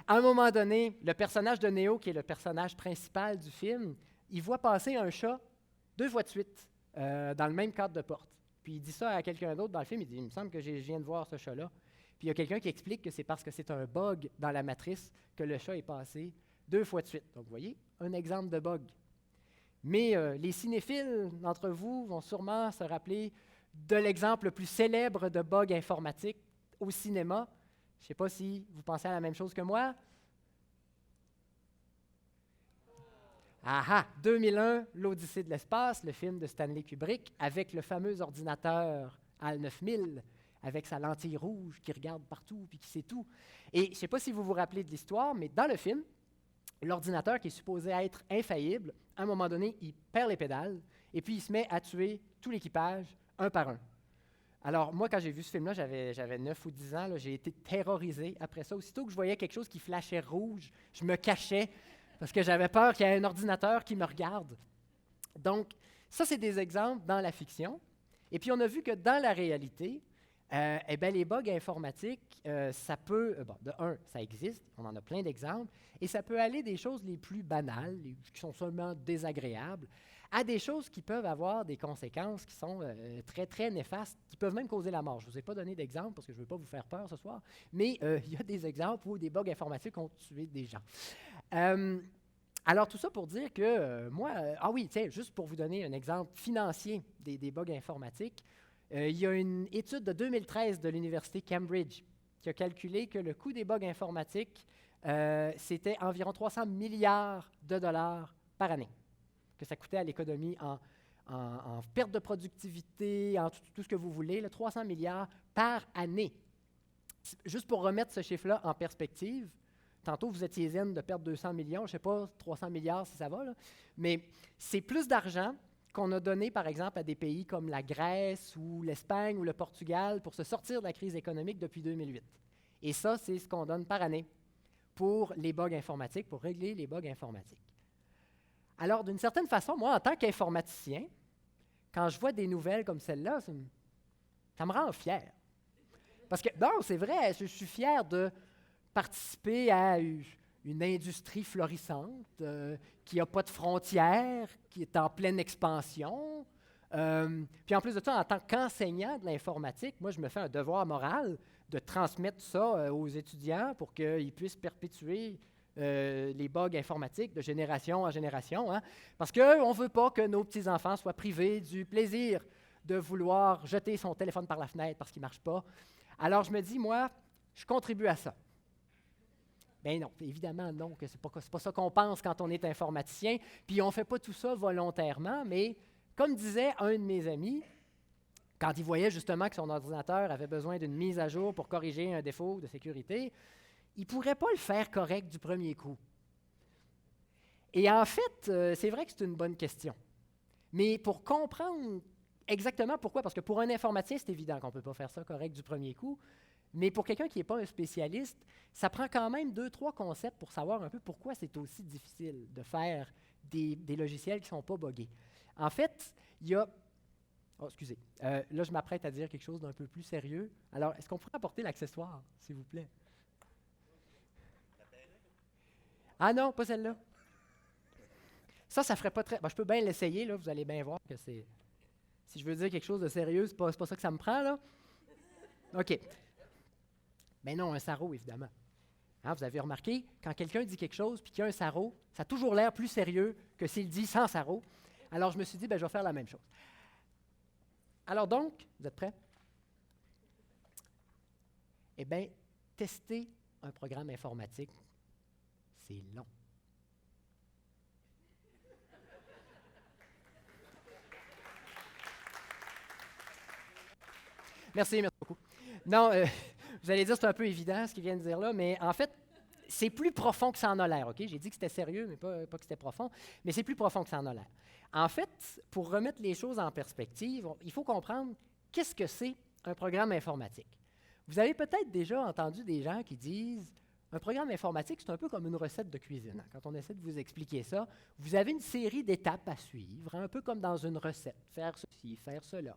à un moment donné, le personnage de Neo, qui est le personnage principal du film, il voit passer un chat 2 fois de suite dans le même cadre de porte. Puis il dit ça à quelqu'un d'autre dans le film, il dit « Il me semble que je viens de voir ce chat-là ». Puis il y a quelqu'un qui explique que c'est parce que c'est un bug dans la matrice que le chat est passé 2 fois de suite. Donc vous voyez, un exemple de bug. Mais les cinéphiles d'entre vous vont sûrement se rappeler de l'exemple le plus célèbre de bug informatique au cinéma. Je ne sais pas si vous pensez à la même chose que moi. Ah, 2001, l'Odyssée de l'espace, le film de Stanley Kubrick, avec le fameux ordinateur HAL 9000, avec sa lentille rouge qui regarde partout puis qui sait tout. Et je ne sais pas si vous vous rappelez de l'histoire, mais dans le film, l'ordinateur qui est supposé être infaillible, à un moment donné, il perd les pédales et puis il se met à tuer tout l'équipage, un par un. Alors, moi, quand j'ai vu ce film-là, j'avais 9 ou 10 ans, là, j'ai été terrorisé après ça. Aussitôt que je voyais quelque chose qui flashait rouge, je me cachais parce que j'avais peur qu'il y ait un ordinateur qui me regarde. Donc, ça, c'est des exemples dans la fiction. Et puis, on a vu que dans la réalité, les bugs informatiques, ça peut, de un, ça existe, on en a plein d'exemples, et ça peut aller des choses les plus banales, qui sont seulement désagréables, à des choses qui peuvent avoir des conséquences qui sont très, très néfastes, qui peuvent même causer la mort. Je ne vous ai pas donné d'exemple parce que je ne veux pas vous faire peur ce soir, mais il y a des exemples où des bugs informatiques ont tué des gens. Alors, tout ça pour dire que juste pour vous donner un exemple financier des bugs informatiques, il y a une étude de 2013 de l'Université Cambridge qui a calculé que le coût des bugs informatiques, c'était environ 300 milliards de dollars par année, que ça coûtait à l'économie en perte de productivité, en tout ce que vous voulez, 300 milliards par année. Juste pour remettre ce chiffre-là en perspective, tantôt vous étiez zen de perdre 200 millions, je ne sais pas, 300 milliards si ça va, là, mais c'est plus d'argent qu'on a donné, par exemple, à des pays comme la Grèce ou l'Espagne ou le Portugal pour se sortir de la crise économique depuis 2008. Et ça, c'est ce qu'on donne par année pour les bugs informatiques, pour régler les bugs informatiques. Alors, d'une certaine façon, moi, en tant qu'informaticien, quand je vois des nouvelles comme celle-là, ça me rend fier. Parce que, non, c'est vrai, je suis fier de participer à une industrie florissante qui n'a pas de frontières, qui est en pleine expansion. Puis en plus de ça, en tant qu'enseignant de l'informatique, moi, je me fais un devoir moral de transmettre ça aux étudiants pour qu'ils puissent perpétuer les bugs informatiques de génération en génération, hein, parce qu'on ne veut pas que nos petits-enfants soient privés du plaisir de vouloir jeter son téléphone par la fenêtre parce qu'il ne marche pas. Alors je me dis, moi, je contribue à ça. Bien non, évidemment non, que c'est pas ça qu'on pense quand on est informaticien, puis on ne fait pas tout ça volontairement, mais comme disait un de mes amis, quand il voyait justement que son ordinateur avait besoin d'une mise à jour pour corriger un défaut de sécurité, il ne pourrait pas le faire correct du premier coup. Et en fait, c'est vrai que c'est une bonne question. Mais pour comprendre exactement pourquoi, parce que pour un informaticien, c'est évident qu'on ne peut pas faire ça correct du premier coup, mais pour quelqu'un qui n'est pas un spécialiste, ça prend quand même 2-3 concepts pour savoir un peu pourquoi c'est aussi difficile de faire des logiciels qui ne sont pas buggés. En fait, il y a... Oh, excusez. Là, je m'apprête à dire quelque chose d'un peu plus sérieux. Alors, est-ce qu'on pourrait apporter l'accessoire, s'il vous plaît? Ah non, pas celle-là. Ça ferait pas très... je peux bien l'essayer, là, vous allez bien voir que c'est... Si je veux dire quelque chose de sérieux, c'est pas ça que ça me prend, là. OK. Ben non, un sarrau, évidemment. Hein, vous avez remarqué, quand quelqu'un dit quelque chose puis qu'il y a un sarrau, ça a toujours l'air plus sérieux que s'il dit sans sarrau. Alors, je me suis dit, je vais faire la même chose. Alors donc, vous êtes prêts? Eh bien, tester un programme informatique, c'est long. Merci beaucoup. Non, vous allez dire que c'est un peu évident ce qu'il vient de dire là, mais en fait, c'est plus profond que ça en a l'air, OK? J'ai dit que c'était sérieux, mais pas que c'était profond, mais c'est plus profond que ça en a l'air. En fait, pour remettre les choses en perspective, il faut comprendre qu'est-ce que c'est un programme informatique. Vous avez peut-être déjà entendu des gens qui disent un programme informatique, c'est un peu comme une recette de cuisine. Quand on essaie de vous expliquer ça, vous avez une série d'étapes à suivre, un peu comme dans une recette. Faire ceci, faire cela.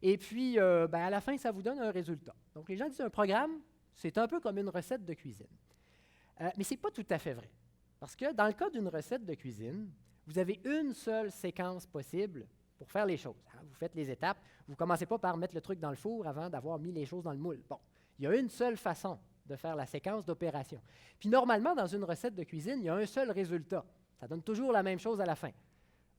Et puis, à la fin, ça vous donne un résultat. Donc, les gens disent un programme, c'est un peu comme une recette de cuisine. Mais ce n'est pas tout à fait vrai. Parce que dans le cas d'une recette de cuisine, vous avez une seule séquence possible pour faire les choses. Hein. Vous faites les étapes. Vous ne commencez pas par mettre le truc dans le four avant d'avoir mis les choses dans le moule. Bon, il y a une seule façon de faire la séquence d'opération. Puis normalement, dans une recette de cuisine, il y a un seul résultat. Ça donne toujours la même chose à la fin.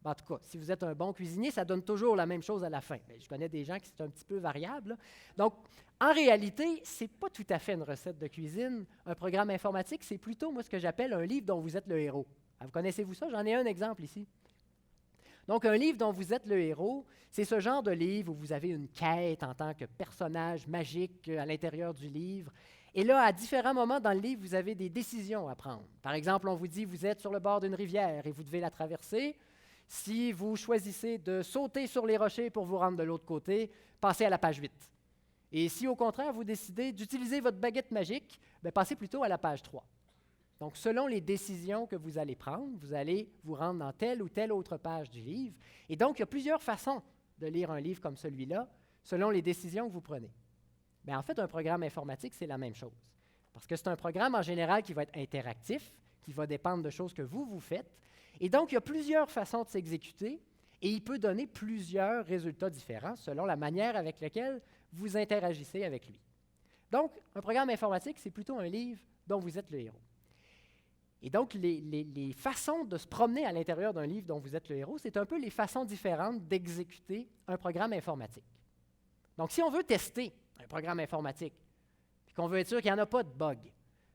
En tout cas, si vous êtes un bon cuisinier, ça donne toujours la même chose à la fin. Mais je connais des gens qui c'est un petit peu variable. Là. Donc, en réalité, ce n'est pas tout à fait une recette de cuisine. Un programme informatique, c'est plutôt, moi, ce que j'appelle un livre dont vous êtes le héros. Alors, vous connaissez-vous ça? J'en ai un exemple ici. Donc, un livre dont vous êtes le héros, c'est ce genre de livre où vous avez une quête en tant que personnage magique à l'intérieur du livre. Et là, à différents moments dans le livre, vous avez des décisions à prendre. Par exemple, on vous dit, vous êtes sur le bord d'une rivière et vous devez la traverser. Si vous choisissez de sauter sur les rochers pour vous rendre de l'autre côté, passez à la page 8. Et si, au contraire, vous décidez d'utiliser votre baguette magique, passez plutôt à la page 3. Donc, selon les décisions que vous allez prendre, vous allez vous rendre dans telle ou telle autre page du livre. Et donc, il y a plusieurs façons de lire un livre comme celui-là, selon les décisions que vous prenez. Bien, en fait, un programme informatique, c'est la même chose. Parce que c'est un programme, en général, qui va être interactif, qui va dépendre de choses que vous faites. Et donc, il y a plusieurs façons de s'exécuter et il peut donner plusieurs résultats différents selon la manière avec laquelle vous interagissez avec lui. Donc, un programme informatique, c'est plutôt un livre dont vous êtes le héros. Et donc, les façons de se promener à l'intérieur d'un livre dont vous êtes le héros, c'est un peu les façons différentes d'exécuter un programme informatique. Donc, si on veut tester un programme informatique, puis qu'on veut être sûr qu'il n'y en a pas de bug,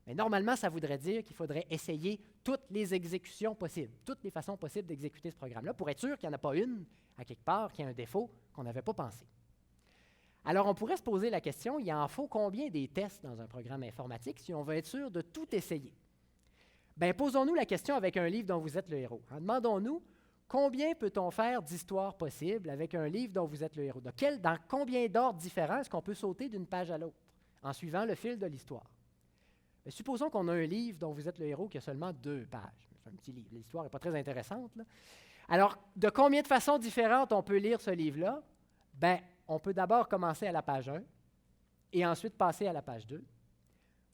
mais normalement, ça voudrait dire qu'il faudrait essayer toutes les exécutions possibles, toutes les façons possibles d'exécuter ce programme-là pour être sûr qu'il n'y en a pas une, à quelque part, qui a un défaut qu'on n'avait pas pensé. Alors, on pourrait se poser la question, il en faut combien des tests dans un programme informatique si on veut être sûr de tout essayer? Bien, posons-nous la question avec un livre dont vous êtes le héros. Demandons-nous, combien peut-on faire d'histoires possibles avec un livre dont vous êtes le héros? Dans combien d'ordres différents est-ce qu'on peut sauter d'une page à l'autre en suivant le fil de l'histoire? Supposons qu'on a un livre dont vous êtes le héros qui a seulement 2 pages. c'est un petit livre. L'histoire n'est pas très intéressante, là. Alors, de combien de façons différentes on peut lire ce livre-là? Bien, on peut d'abord commencer à la page 1 et ensuite passer à la page 2.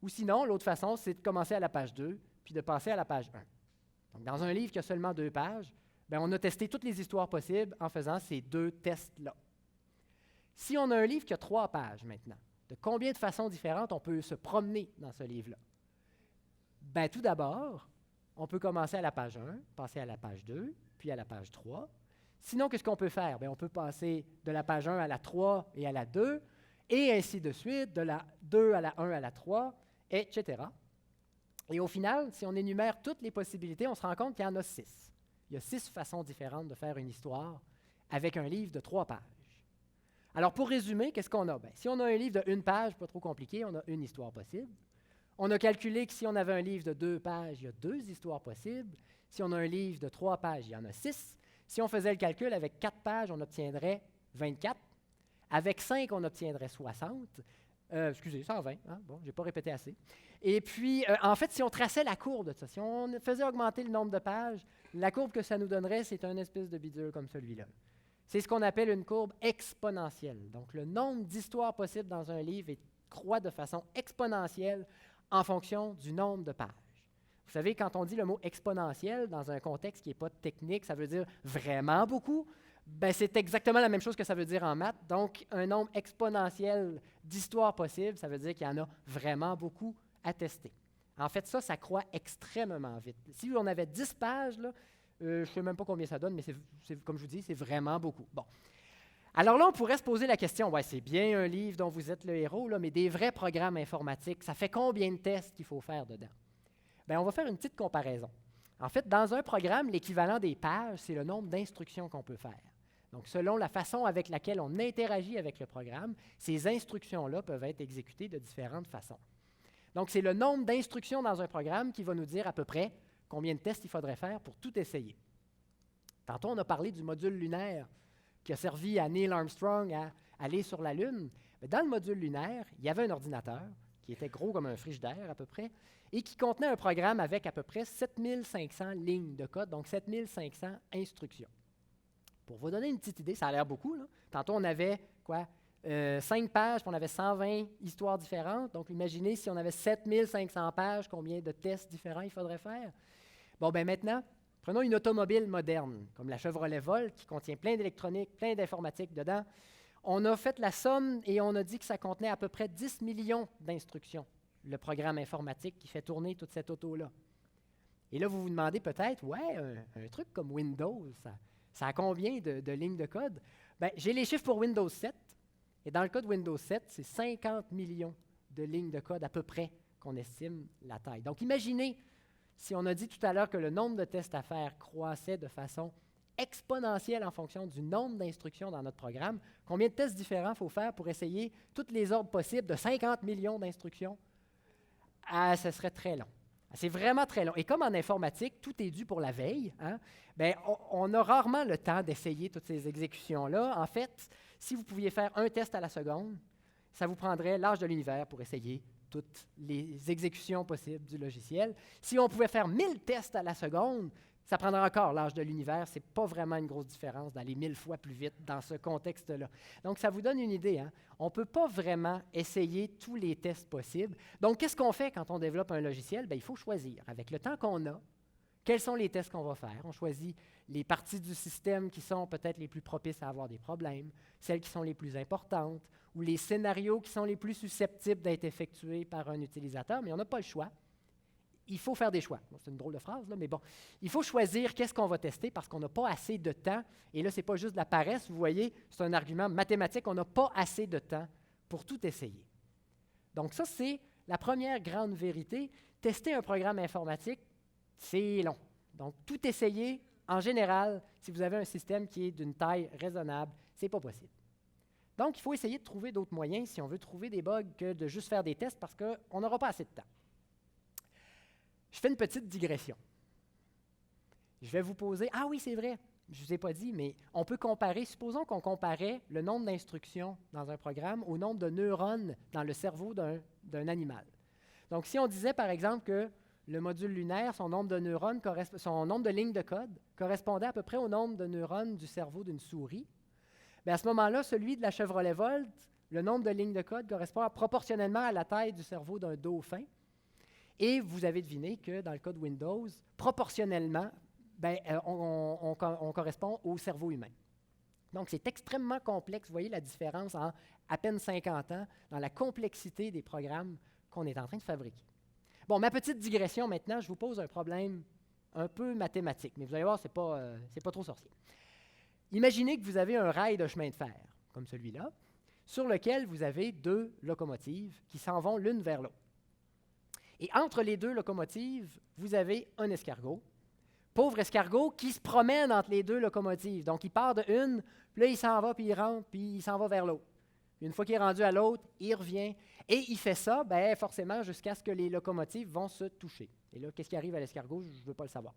Ou sinon, l'autre façon, c'est de commencer à la page 2 puis de passer à la page 1. Donc, dans un livre qui a seulement 2 pages, bien, on a testé toutes les histoires possibles en faisant ces 2 tests-là. Si on a un livre qui a 3 pages maintenant, de combien de façons différentes on peut se promener dans ce livre-là? Bien, tout d'abord, on peut commencer à la page 1, passer à la page 2, puis à la page 3. Sinon, qu'est-ce qu'on peut faire? Bien, on peut passer de la page 1 à la 3 et à la 2, et ainsi de suite, de la 2 à la 1 à la 3, etc. Et au final, si on énumère toutes les possibilités, on se rend compte qu'il y en a 6. Il y a 6 façons différentes de faire une histoire avec un livre de 3 pages. Alors, pour résumer, qu'est-ce qu'on a? Bien, si on a un livre de 1 page, pas trop compliqué, on a une histoire possible. On a calculé que si on avait un livre de 2 pages, il y a 2 histoires possibles. Si on a un livre de 3 pages, il y en a 6. Si on faisait le calcul, avec 4 pages, on obtiendrait 24. Avec 5, on obtiendrait 60. 120. Hein? Bon, je n'ai pas répété assez. Et puis, en fait, si on traçait la courbe de ça, si on faisait augmenter le nombre de pages, la courbe que ça nous donnerait, c'est un espèce de bidule comme celui-là. C'est ce qu'on appelle une courbe exponentielle. Donc, le nombre d'histoires possibles dans un livre croît de façon exponentielle en fonction du nombre de pages. Vous savez, quand on dit le mot exponentiel dans un contexte qui n'est pas technique, ça veut dire vraiment beaucoup. Ben, c'est exactement la même chose que ça veut dire en maths. Donc, un nombre exponentiel d'histoires possibles, ça veut dire qu'il y en a vraiment beaucoup à tester. En fait, ça croît extrêmement vite. Si on avait 10 pages, là, je ne sais même pas combien ça donne, mais comme je vous dis, c'est vraiment beaucoup. Bon. Alors là, on pourrait se poser la question, ouais, c'est bien un livre dont vous êtes le héros, là, mais des vrais programmes informatiques, ça fait combien de tests qu'il faut faire dedans? Bien, on va faire une petite comparaison. En fait, dans un programme, l'équivalent des pages, c'est le nombre d'instructions qu'on peut faire. Donc, selon la façon avec laquelle on interagit avec le programme, ces instructions-là peuvent être exécutées de différentes façons. Donc, c'est le nombre d'instructions dans un programme qui va nous dire à peu près combien de tests il faudrait faire pour tout essayer. Tantôt, on a parlé du module lunaire qui a servi à Neil Armstrong à aller sur la Lune. Mais dans le module lunaire, il y avait un ordinateur qui était gros comme un frigidaire à peu près et qui contenait un programme avec à peu près 7500 lignes de code, donc 7500 instructions. Pour vous donner une petite idée, ça a l'air beaucoup, là. Tantôt, on avait 5 pages, puis on avait 120 histoires différentes. Donc, imaginez si on avait 7500 pages, combien de tests différents il faudrait faire. Bon, bien maintenant, prenons une automobile moderne, comme la Chevrolet Volt, qui contient plein d'électronique, plein d'informatique dedans. On a fait la somme et on a dit que ça contenait à peu près 10 millions d'instructions, le programme informatique qui fait tourner toute cette auto-là. Et là, vous vous demandez peut-être, ouais, un truc comme Windows, ça a combien de lignes de code? Bien, j'ai les chiffres pour Windows 7. Et dans le cas de Windows 7, c'est 50 millions de lignes de code à peu près qu'on estime la taille. Donc, imaginez, si on a dit tout à l'heure que le nombre de tests à faire croissait de façon exponentielle en fonction du nombre d'instructions dans notre programme, combien de tests différents il faut faire pour essayer tous les ordres possibles de 50 millions d'instructions? Ah, ce serait très long. C'est vraiment très long. Et comme en informatique, tout est dû pour la veille, hein, bien, on a rarement le temps d'essayer toutes ces exécutions-là. En fait, si vous pouviez faire un test à la seconde, ça vous prendrait l'âge de l'univers pour essayer toutes les exécutions possibles du logiciel. Si on pouvait faire 1000 tests à la seconde, ça prendrait encore l'âge de l'univers. Ce n'est pas vraiment une grosse différence d'aller 1000 fois plus vite dans ce contexte-là. Donc, ça vous donne une idée. Hein? On ne peut pas vraiment essayer tous les tests possibles. Donc, qu'est-ce qu'on fait quand on développe un logiciel? Bien, il faut choisir, avec le temps qu'on a, quels sont les tests qu'on va faire. On choisit les parties du système qui sont peut-être les plus propices à avoir des problèmes, celles qui sont les plus importantes, ou les scénarios qui sont les plus susceptibles d'être effectués par un utilisateur, mais on n'a pas le choix. Il faut faire des choix. Bon, c'est une drôle de phrase, là, mais bon. Il faut choisir qu'est-ce qu'on va tester parce qu'on n'a pas assez de temps. Et là, ce n'est pas juste de la paresse, vous voyez, c'est un argument mathématique. On n'a pas assez de temps pour tout essayer. Donc ça, c'est la première grande vérité. Tester un programme informatique, c'est long. Donc tout essayer, en général, si vous avez un système qui est d'une taille raisonnable, ce n'est pas possible. Donc, il faut essayer de trouver d'autres moyens si on veut trouver des bugs que de juste faire des tests parce qu'on n'aura pas assez de temps. Je fais une petite digression. Je vais vous poser... Ah oui, c'est vrai, je ne vous ai pas dit, mais on peut comparer... Supposons qu'on comparait le nombre d'instructions dans un programme au nombre de neurones dans le cerveau d'un animal. Donc, si on disait, par exemple, que le module lunaire, son nombre de neurones, son nombre de lignes de code correspondait à peu près au nombre de neurones du cerveau d'une souris. Bien, à ce moment-là, celui de la Chevrolet Volt, le nombre de lignes de code correspond proportionnellement à la taille du cerveau d'un dauphin. Et vous avez deviné que dans le cas de Windows, proportionnellement, on correspond au cerveau humain. Donc, c'est extrêmement complexe. Vous voyez la différence en à peine 50 ans dans la complexité des programmes qu'on est en train de fabriquer. Bon, ma petite digression maintenant, je vous pose un problème un peu mathématique, mais vous allez voir, ce n'est pas trop sorcier. Imaginez que vous avez un rail de chemin de fer, comme celui-là, sur lequel vous avez 2 locomotives qui s'en vont l'une vers l'autre. Et entre les 2 locomotives, vous avez un escargot. Pauvre escargot qui se promène entre les 2 locomotives. Donc, il part de une, puis là, il s'en va, puis il rentre, puis il s'en va vers l'autre. Une fois qu'il est rendu à l'autre, il revient. Et il fait ça, forcément, jusqu'à ce que les locomotives vont se toucher. Et là, qu'est-ce qui arrive à l'escargot? Je ne veux pas le savoir.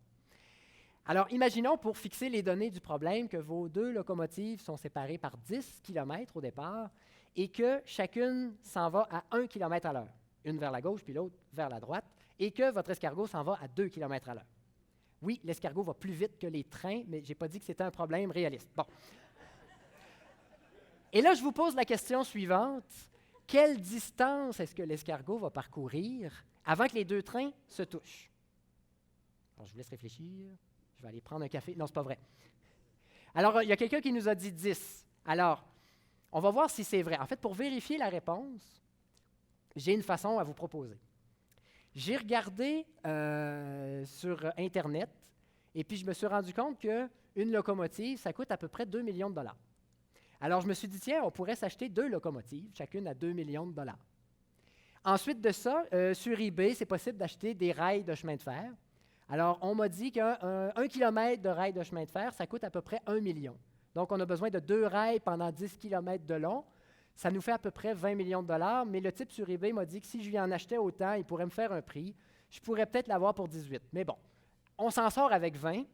Alors, imaginons, pour fixer les données du problème, que vos 2 locomotives sont séparées par 10 km au départ et que chacune s'en va à 1 km à l'heure. Une vers la gauche, puis l'autre vers la droite, et que votre escargot s'en va à 2 km à l'heure. Oui, l'escargot va plus vite que les trains, mais je n'ai pas dit que c'était un problème réaliste. Bon. Et là, je vous pose la question suivante. Quelle distance est-ce que l'escargot va parcourir avant que les 2 trains se touchent? Alors, je vous laisse réfléchir. Je vais aller prendre un café. Non, ce n'est pas vrai. Alors, il y a quelqu'un qui nous a dit 10. Alors, on va voir si c'est vrai. En fait, pour vérifier la réponse, j'ai une façon à vous proposer. J'ai regardé sur Internet et puis je me suis rendu compte qu'une locomotive, ça coûte à peu près 2 millions de dollars. Alors, je me suis dit, tiens, on pourrait s'acheter 2 locomotives, chacune à 2 millions de dollars. Ensuite de ça, sur eBay, c'est possible d'acheter des rails de chemin de fer. Alors, on m'a dit qu'un kilomètre de rail de chemin de fer, ça coûte à peu près 1 million. Donc, on a besoin de 2 rails pendant 10 km de long. Ça nous fait à peu près 20 millions de dollars, mais le type sur eBay m'a dit que si je lui en achetais autant, il pourrait me faire un prix. Je pourrais peut-être l'avoir pour 18. Mais bon, on s'en sort avec 20.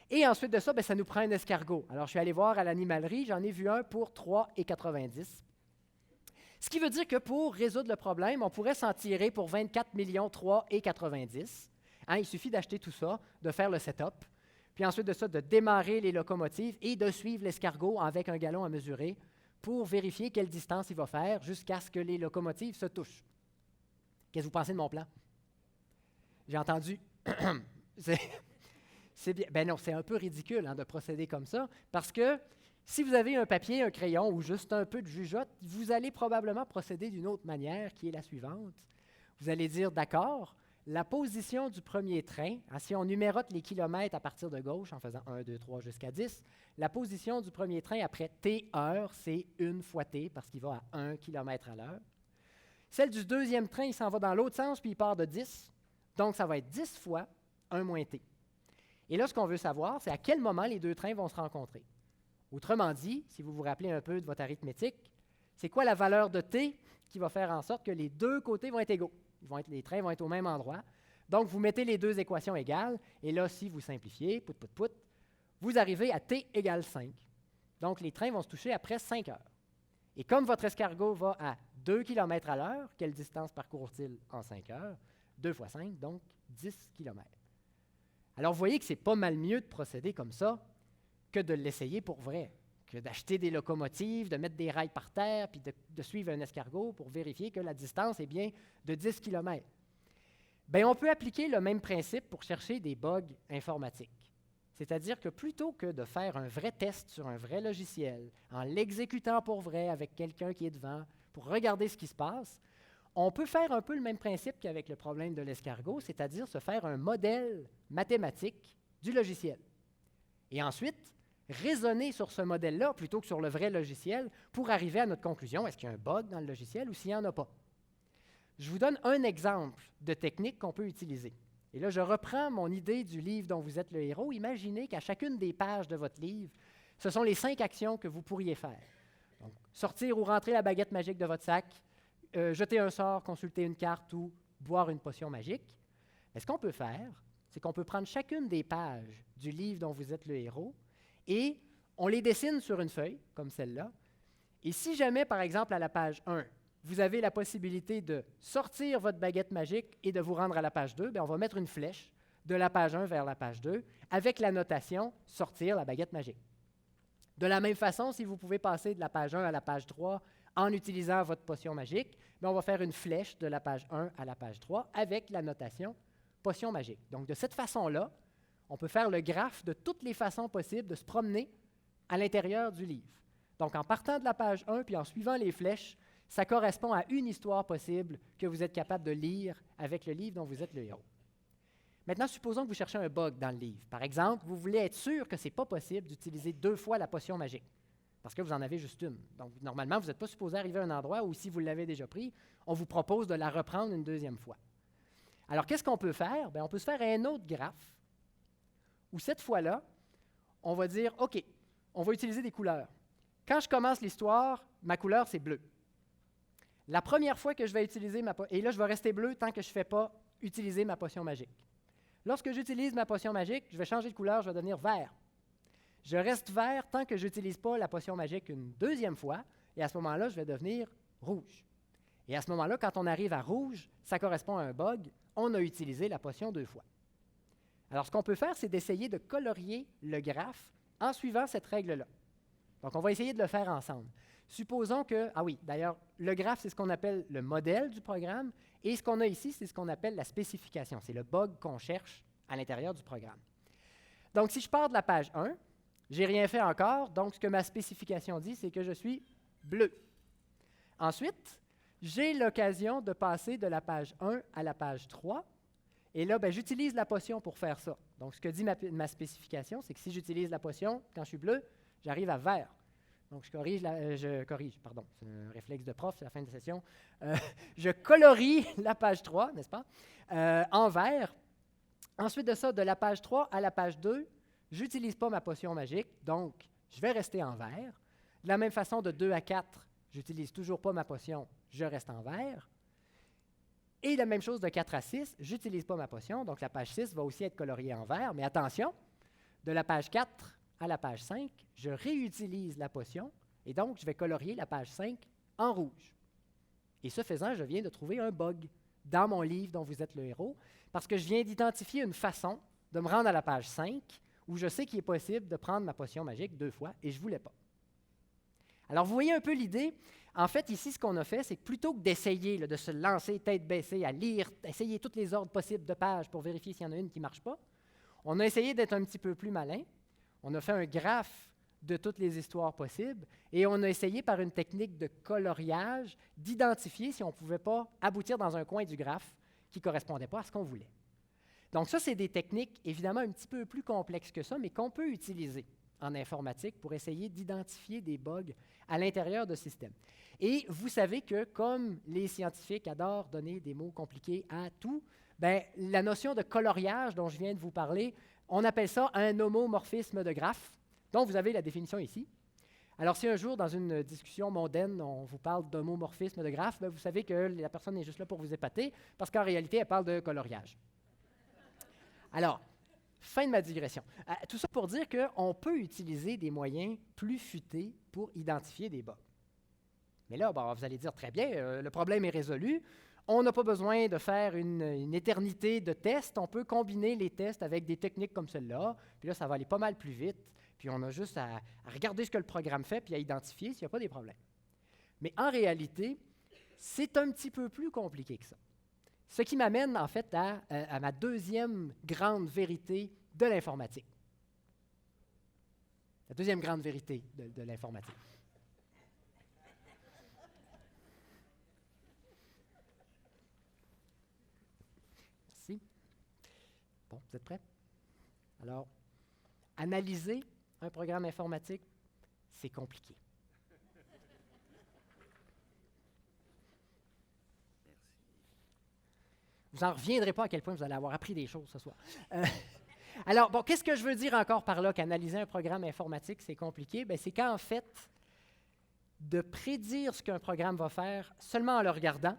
Et ensuite de ça, ça nous prend un escargot. Alors, je suis allé voir à l'animalerie, j'en ai vu un pour 3,90 $. Ce qui veut dire que pour résoudre le problème, on pourrait s'en tirer pour 24 3,90 $. Il suffit d'acheter tout ça, de faire le setup, puis ensuite de ça, de démarrer les locomotives et de suivre l'escargot avec un galon à mesurer pour vérifier quelle distance il va faire jusqu'à ce que les locomotives se touchent. Qu'est-ce que vous pensez de mon plan? J'ai entendu. C'est bien. Ben non, c'est un peu ridicule de procéder comme ça, parce que si vous avez un papier, un crayon ou juste un peu de jugeote, vous allez probablement procéder d'une autre manière, qui est la suivante. Vous allez dire, d'accord, la position du premier train, si on numérote les kilomètres à partir de gauche en faisant 1, 2, 3 jusqu'à 10, la position du premier train après t heures, c'est 1 fois t parce qu'il va à 1 km à l'heure. Celle du deuxième train, il s'en va dans l'autre sens puis il part de 10. Donc, ça va être 10 fois 1 moins t. Et là, ce qu'on veut savoir, c'est à quel moment les 2 trains vont se rencontrer. Autrement dit, si vous vous rappelez un peu de votre arithmétique, c'est quoi la valeur de t qui va faire en sorte que les 2 côtés vont être égaux? Les trains vont être au même endroit. Donc, vous mettez les 2 équations égales, et là, si vous simplifiez, vous arrivez à t égale 5. Donc, les trains vont se toucher après 5 heures. Et comme votre escargot va à 2 km à l'heure, quelle distance parcourt-il en 5 heures? 2 fois 5, donc 10 km. Alors, vous voyez que c'est pas mal mieux de procéder comme ça que de l'essayer pour vrai, que d'acheter des locomotives, de mettre des rails par terre, puis de suivre un escargot pour vérifier que la distance est bien de 10 km. Bien, on peut appliquer le même principe pour chercher des bugs informatiques. C'est-à-dire que plutôt que de faire un vrai test sur un vrai logiciel, en l'exécutant pour vrai avec quelqu'un qui est devant, pour regarder ce qui se passe, on peut faire un peu le même principe qu'avec le problème de l'escargot, c'est-à-dire se faire un modèle mathématique du logiciel. Et ensuite, raisonner sur ce modèle-là plutôt que sur le vrai logiciel pour arriver à notre conclusion, est-ce qu'il y a un bug dans le logiciel ou s'il n'y en a pas. Je vous donne un exemple de technique qu'on peut utiliser. Et là, je reprends mon idée du livre dont vous êtes le héros. Imaginez qu'à chacune des pages de votre livre, ce sont les 5 actions que vous pourriez faire. Donc, sortir ou rentrer la baguette magique de votre sac, jeter un sort, consulter une carte ou boire une potion magique. Mais ce qu'on peut faire, c'est qu'on peut prendre chacune des pages du livre dont vous êtes le héros et on les dessine sur une feuille, comme celle-là. Et si jamais, par exemple, à la page 1, vous avez la possibilité de sortir votre baguette magique et de vous rendre à la page 2, bien, on va mettre une flèche de la page 1 vers la page 2 avec la notation « Sortir la baguette magique ». De la même façon, si vous pouvez passer de la page 1 à la page 3 en utilisant votre potion magique, bien, on va faire une flèche de la page 1 à la page 3 avec la notation « Potion magique ». Donc, de cette façon-là, on peut faire le graphe de toutes les façons possibles de se promener à l'intérieur du livre. Donc, en partant de la page 1 puis en suivant les flèches, ça correspond à une histoire possible que vous êtes capable de lire avec le livre dont vous êtes le héros. Maintenant, supposons que vous cherchez un bug dans le livre. Par exemple, vous voulez être sûr que ce n'est pas possible d'utiliser 2 fois la potion magique, parce que vous en avez juste une. Donc, normalement, vous n'êtes pas supposé arriver à un endroit où, si vous l'avez déjà pris, on vous propose de la reprendre une 2e fois. Alors, qu'est-ce qu'on peut faire? Bien, on peut se faire un autre graphe, où cette fois-là, on va dire, OK, on va utiliser des couleurs. Quand je commence l'histoire, ma couleur, c'est bleu. La première fois que je vais utiliser et là, je vais rester bleu tant que je ne fais pas utiliser ma potion magique. Lorsque j'utilise ma potion magique, je vais changer de couleur, je vais devenir vert. Je reste vert tant que je n'utilise pas la potion magique une 2e fois, et à ce moment-là, je vais devenir rouge. Et à ce moment-là, quand on arrive à rouge, ça correspond à un bug, on a utilisé la potion 2 fois. Alors, ce qu'on peut faire, c'est d'essayer de colorier le graphe en suivant cette règle-là. Donc, on va essayer de le faire ensemble. Supposons que, d'ailleurs, le graphe, c'est ce qu'on appelle le modèle du programme, et ce qu'on a ici, c'est ce qu'on appelle la spécification. C'est le bug qu'on cherche à l'intérieur du programme. Donc, si je pars de la page 1, je n'ai rien fait encore, donc ce que ma spécification dit, c'est que je suis bleu. Ensuite, j'ai l'occasion de passer de la page 1 à la page 3, et là, ben, j'utilise la potion pour faire ça. Donc, ce que dit ma spécification, c'est que si j'utilise la potion, quand je suis bleu, j'arrive à vert. Donc, c'est un réflexe de prof, c'est la fin de la session. Je colorie la page 3, n'est-ce pas, en vert. Ensuite de ça, de la page 3 à la page 2, je n'utilise pas ma potion magique, donc je vais rester en vert. De la même façon, de 2 à 4, je n'utilise toujours pas ma potion, je reste en vert. Et la même chose de 4 à 6, je n'utilise pas ma potion, donc la page 6 va aussi être coloriée en vert. Mais attention, de la page 4 à la page 5, je réutilise la potion, et donc je vais colorier la page 5 en rouge. Et ce faisant, je viens de trouver un bug dans mon livre dont vous êtes le héros, parce que je viens d'identifier une façon de me rendre à la page 5, où je sais qu'il est possible de prendre ma potion magique 2 fois, et je ne voulais pas. Alors, vous voyez un peu l'idée. En fait, ici, ce qu'on a fait, c'est que plutôt que d'essayer de se lancer tête baissée à lire, essayer tous les ordres possibles de pages pour vérifier s'il y en a une qui ne marche pas, on a essayé d'être un petit peu plus malin. On a fait un graphe de toutes les histoires possibles et on a essayé par une technique de coloriage d'identifier si on ne pouvait pas aboutir dans un coin du graphe qui ne correspondait pas à ce qu'on voulait. Donc ça, c'est des techniques évidemment un petit peu plus complexes que ça, mais qu'on peut utiliser en informatique pour essayer d'identifier des bugs à l'intérieur de systèmes. Et vous savez que comme les scientifiques adorent donner des mots compliqués à tout, ben, la notion de coloriage dont je viens de vous parler, on appelle ça un homomorphisme de graphe, dont vous avez la définition ici. Alors, si un jour, dans une discussion mondaine, on vous parle d'homomorphisme de graphe, ben, vous savez que la personne est juste là pour vous épater, parce qu'en réalité, elle parle de coloriage. Alors, fin de ma digression. Tout ça pour dire qu'on peut utiliser des moyens plus futés pour identifier des bugs. Mais là, bon, vous allez dire, très bien, le problème est résolu. On n'a pas besoin de faire une éternité de tests. On peut combiner les tests avec des techniques comme celle-là. Puis là, ça va aller pas mal plus vite. Puis on a juste à regarder ce que le programme fait puis à identifier s'il n'y a pas des problèmes. Mais en réalité, c'est un petit peu plus compliqué que ça. Ce qui m'amène en fait à ma deuxième grande vérité de l'informatique. La deuxième grande vérité de l'informatique. Merci. Bon, vous êtes prêts? Alors, analyser un programme informatique, c'est compliqué. Vous n'en reviendrez pas à quel point vous allez avoir appris des choses ce soir. Alors, bon, qu'est-ce que je veux dire encore par là qu'analyser un programme informatique, c'est compliqué? Bien, c'est qu'en fait, de prédire ce qu'un programme va faire seulement en le regardant,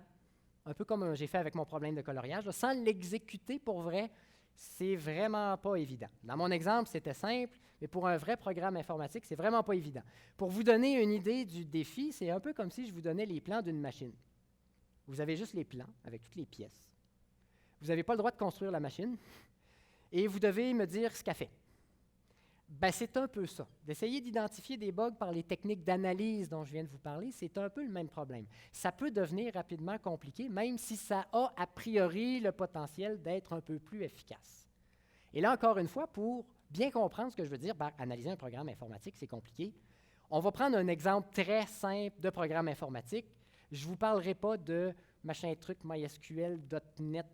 un peu comme j'ai fait avec mon problème de coloriage, là, sans l'exécuter pour vrai, c'est vraiment pas évident. Dans mon exemple, c'était simple, mais pour un vrai programme informatique, c'est vraiment pas évident. Pour vous donner une idée du défi, c'est un peu comme si je vous donnais les plans d'une machine. Vous avez juste les plans avec toutes les pièces. Vous n'avez pas le droit de construire la machine et vous devez me dire ce qu'elle fait. Ben, c'est un peu ça. D'essayer d'identifier des bugs par les techniques d'analyse dont je viens de vous parler, c'est un peu le même problème. Ça peut devenir rapidement compliqué, même si ça a priori le potentiel d'être un peu plus efficace. Et là, encore une fois, pour bien comprendre ce que je veux dire par analyser un programme informatique, c'est compliqué. On va prendre un exemple très simple de programme informatique. Je ne vous parlerai pas de machin truc MySQL, .NET++,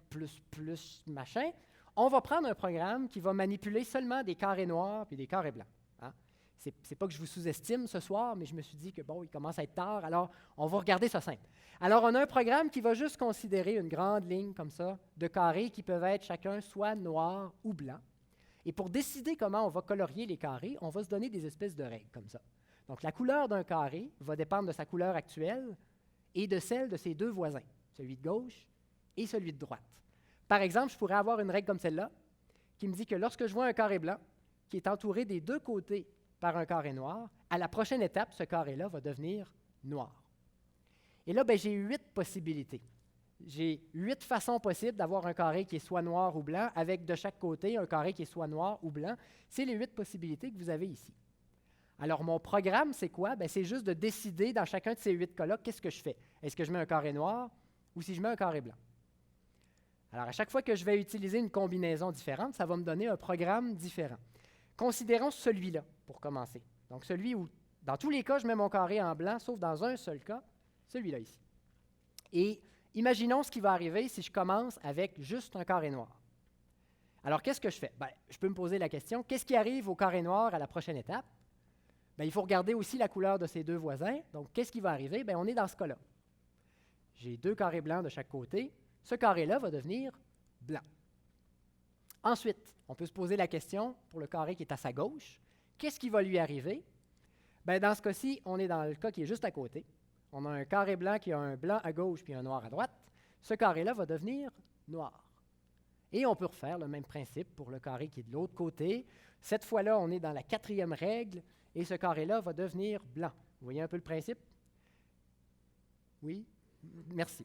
machin. On va prendre un programme qui va manipuler seulement des carrés noirs et des carrés blancs. Hein? C'est pas que je vous sous-estime ce soir, mais je me suis dit que bon, il commence à être tard, alors on va regarder ça simple. Alors, on a un programme qui va juste considérer une grande ligne comme ça, de carrés qui peuvent être chacun soit noirs ou blancs. Et pour décider comment on va colorier les carrés, on va se donner des espèces de règles comme ça. Donc, la couleur d'un carré va dépendre de sa couleur actuelle et de celle de ses deux voisins, celui de gauche et celui de droite. Par exemple, je pourrais avoir une règle comme celle-là qui me dit que lorsque je vois un carré blanc qui est entouré des deux côtés par un carré noir, à la prochaine étape, ce carré-là va devenir noir. Et là, j'ai 8 possibilités. J'ai 8 façons possibles d'avoir un carré qui est soit noir ou blanc, avec de chaque côté un carré qui est soit noir ou blanc. C'est les 8 possibilités que vous avez ici. Alors, mon programme, c'est quoi? C'est juste de décider dans chacun de ces 8 cas-là, qu'est-ce que je fais? Est-ce que je mets un carré noir ou si je mets un carré blanc? Alors, à chaque fois que je vais utiliser une combinaison différente, ça va me donner un programme différent. Considérons celui-là, pour commencer. Donc, celui où, dans tous les cas, je mets mon carré en blanc, sauf dans un seul cas, celui-là ici. Et imaginons ce qui va arriver si je commence avec juste un carré noir. Alors, qu'est-ce que je fais? Je peux me poser la question, qu'est-ce qui arrive au carré noir à la prochaine étape? Il faut regarder aussi la couleur de ses deux voisins. Donc, qu'est-ce qui va arriver? On est dans ce cas-là. J'ai 2 carrés blancs de chaque côté. Ce carré-là va devenir blanc. Ensuite, on peut se poser la question, pour le carré qui est à sa gauche, qu'est-ce qui va lui arriver? Dans ce cas-ci, on est dans le cas qui est juste à côté. On a un carré blanc qui a un blanc à gauche puis un noir à droite. Ce carré-là va devenir noir. Et on peut refaire le même principe pour le carré qui est de l'autre côté. Cette fois-là, on est dans la 4e règle et ce carré-là va devenir blanc. Vous voyez un peu le principe? Oui? Merci.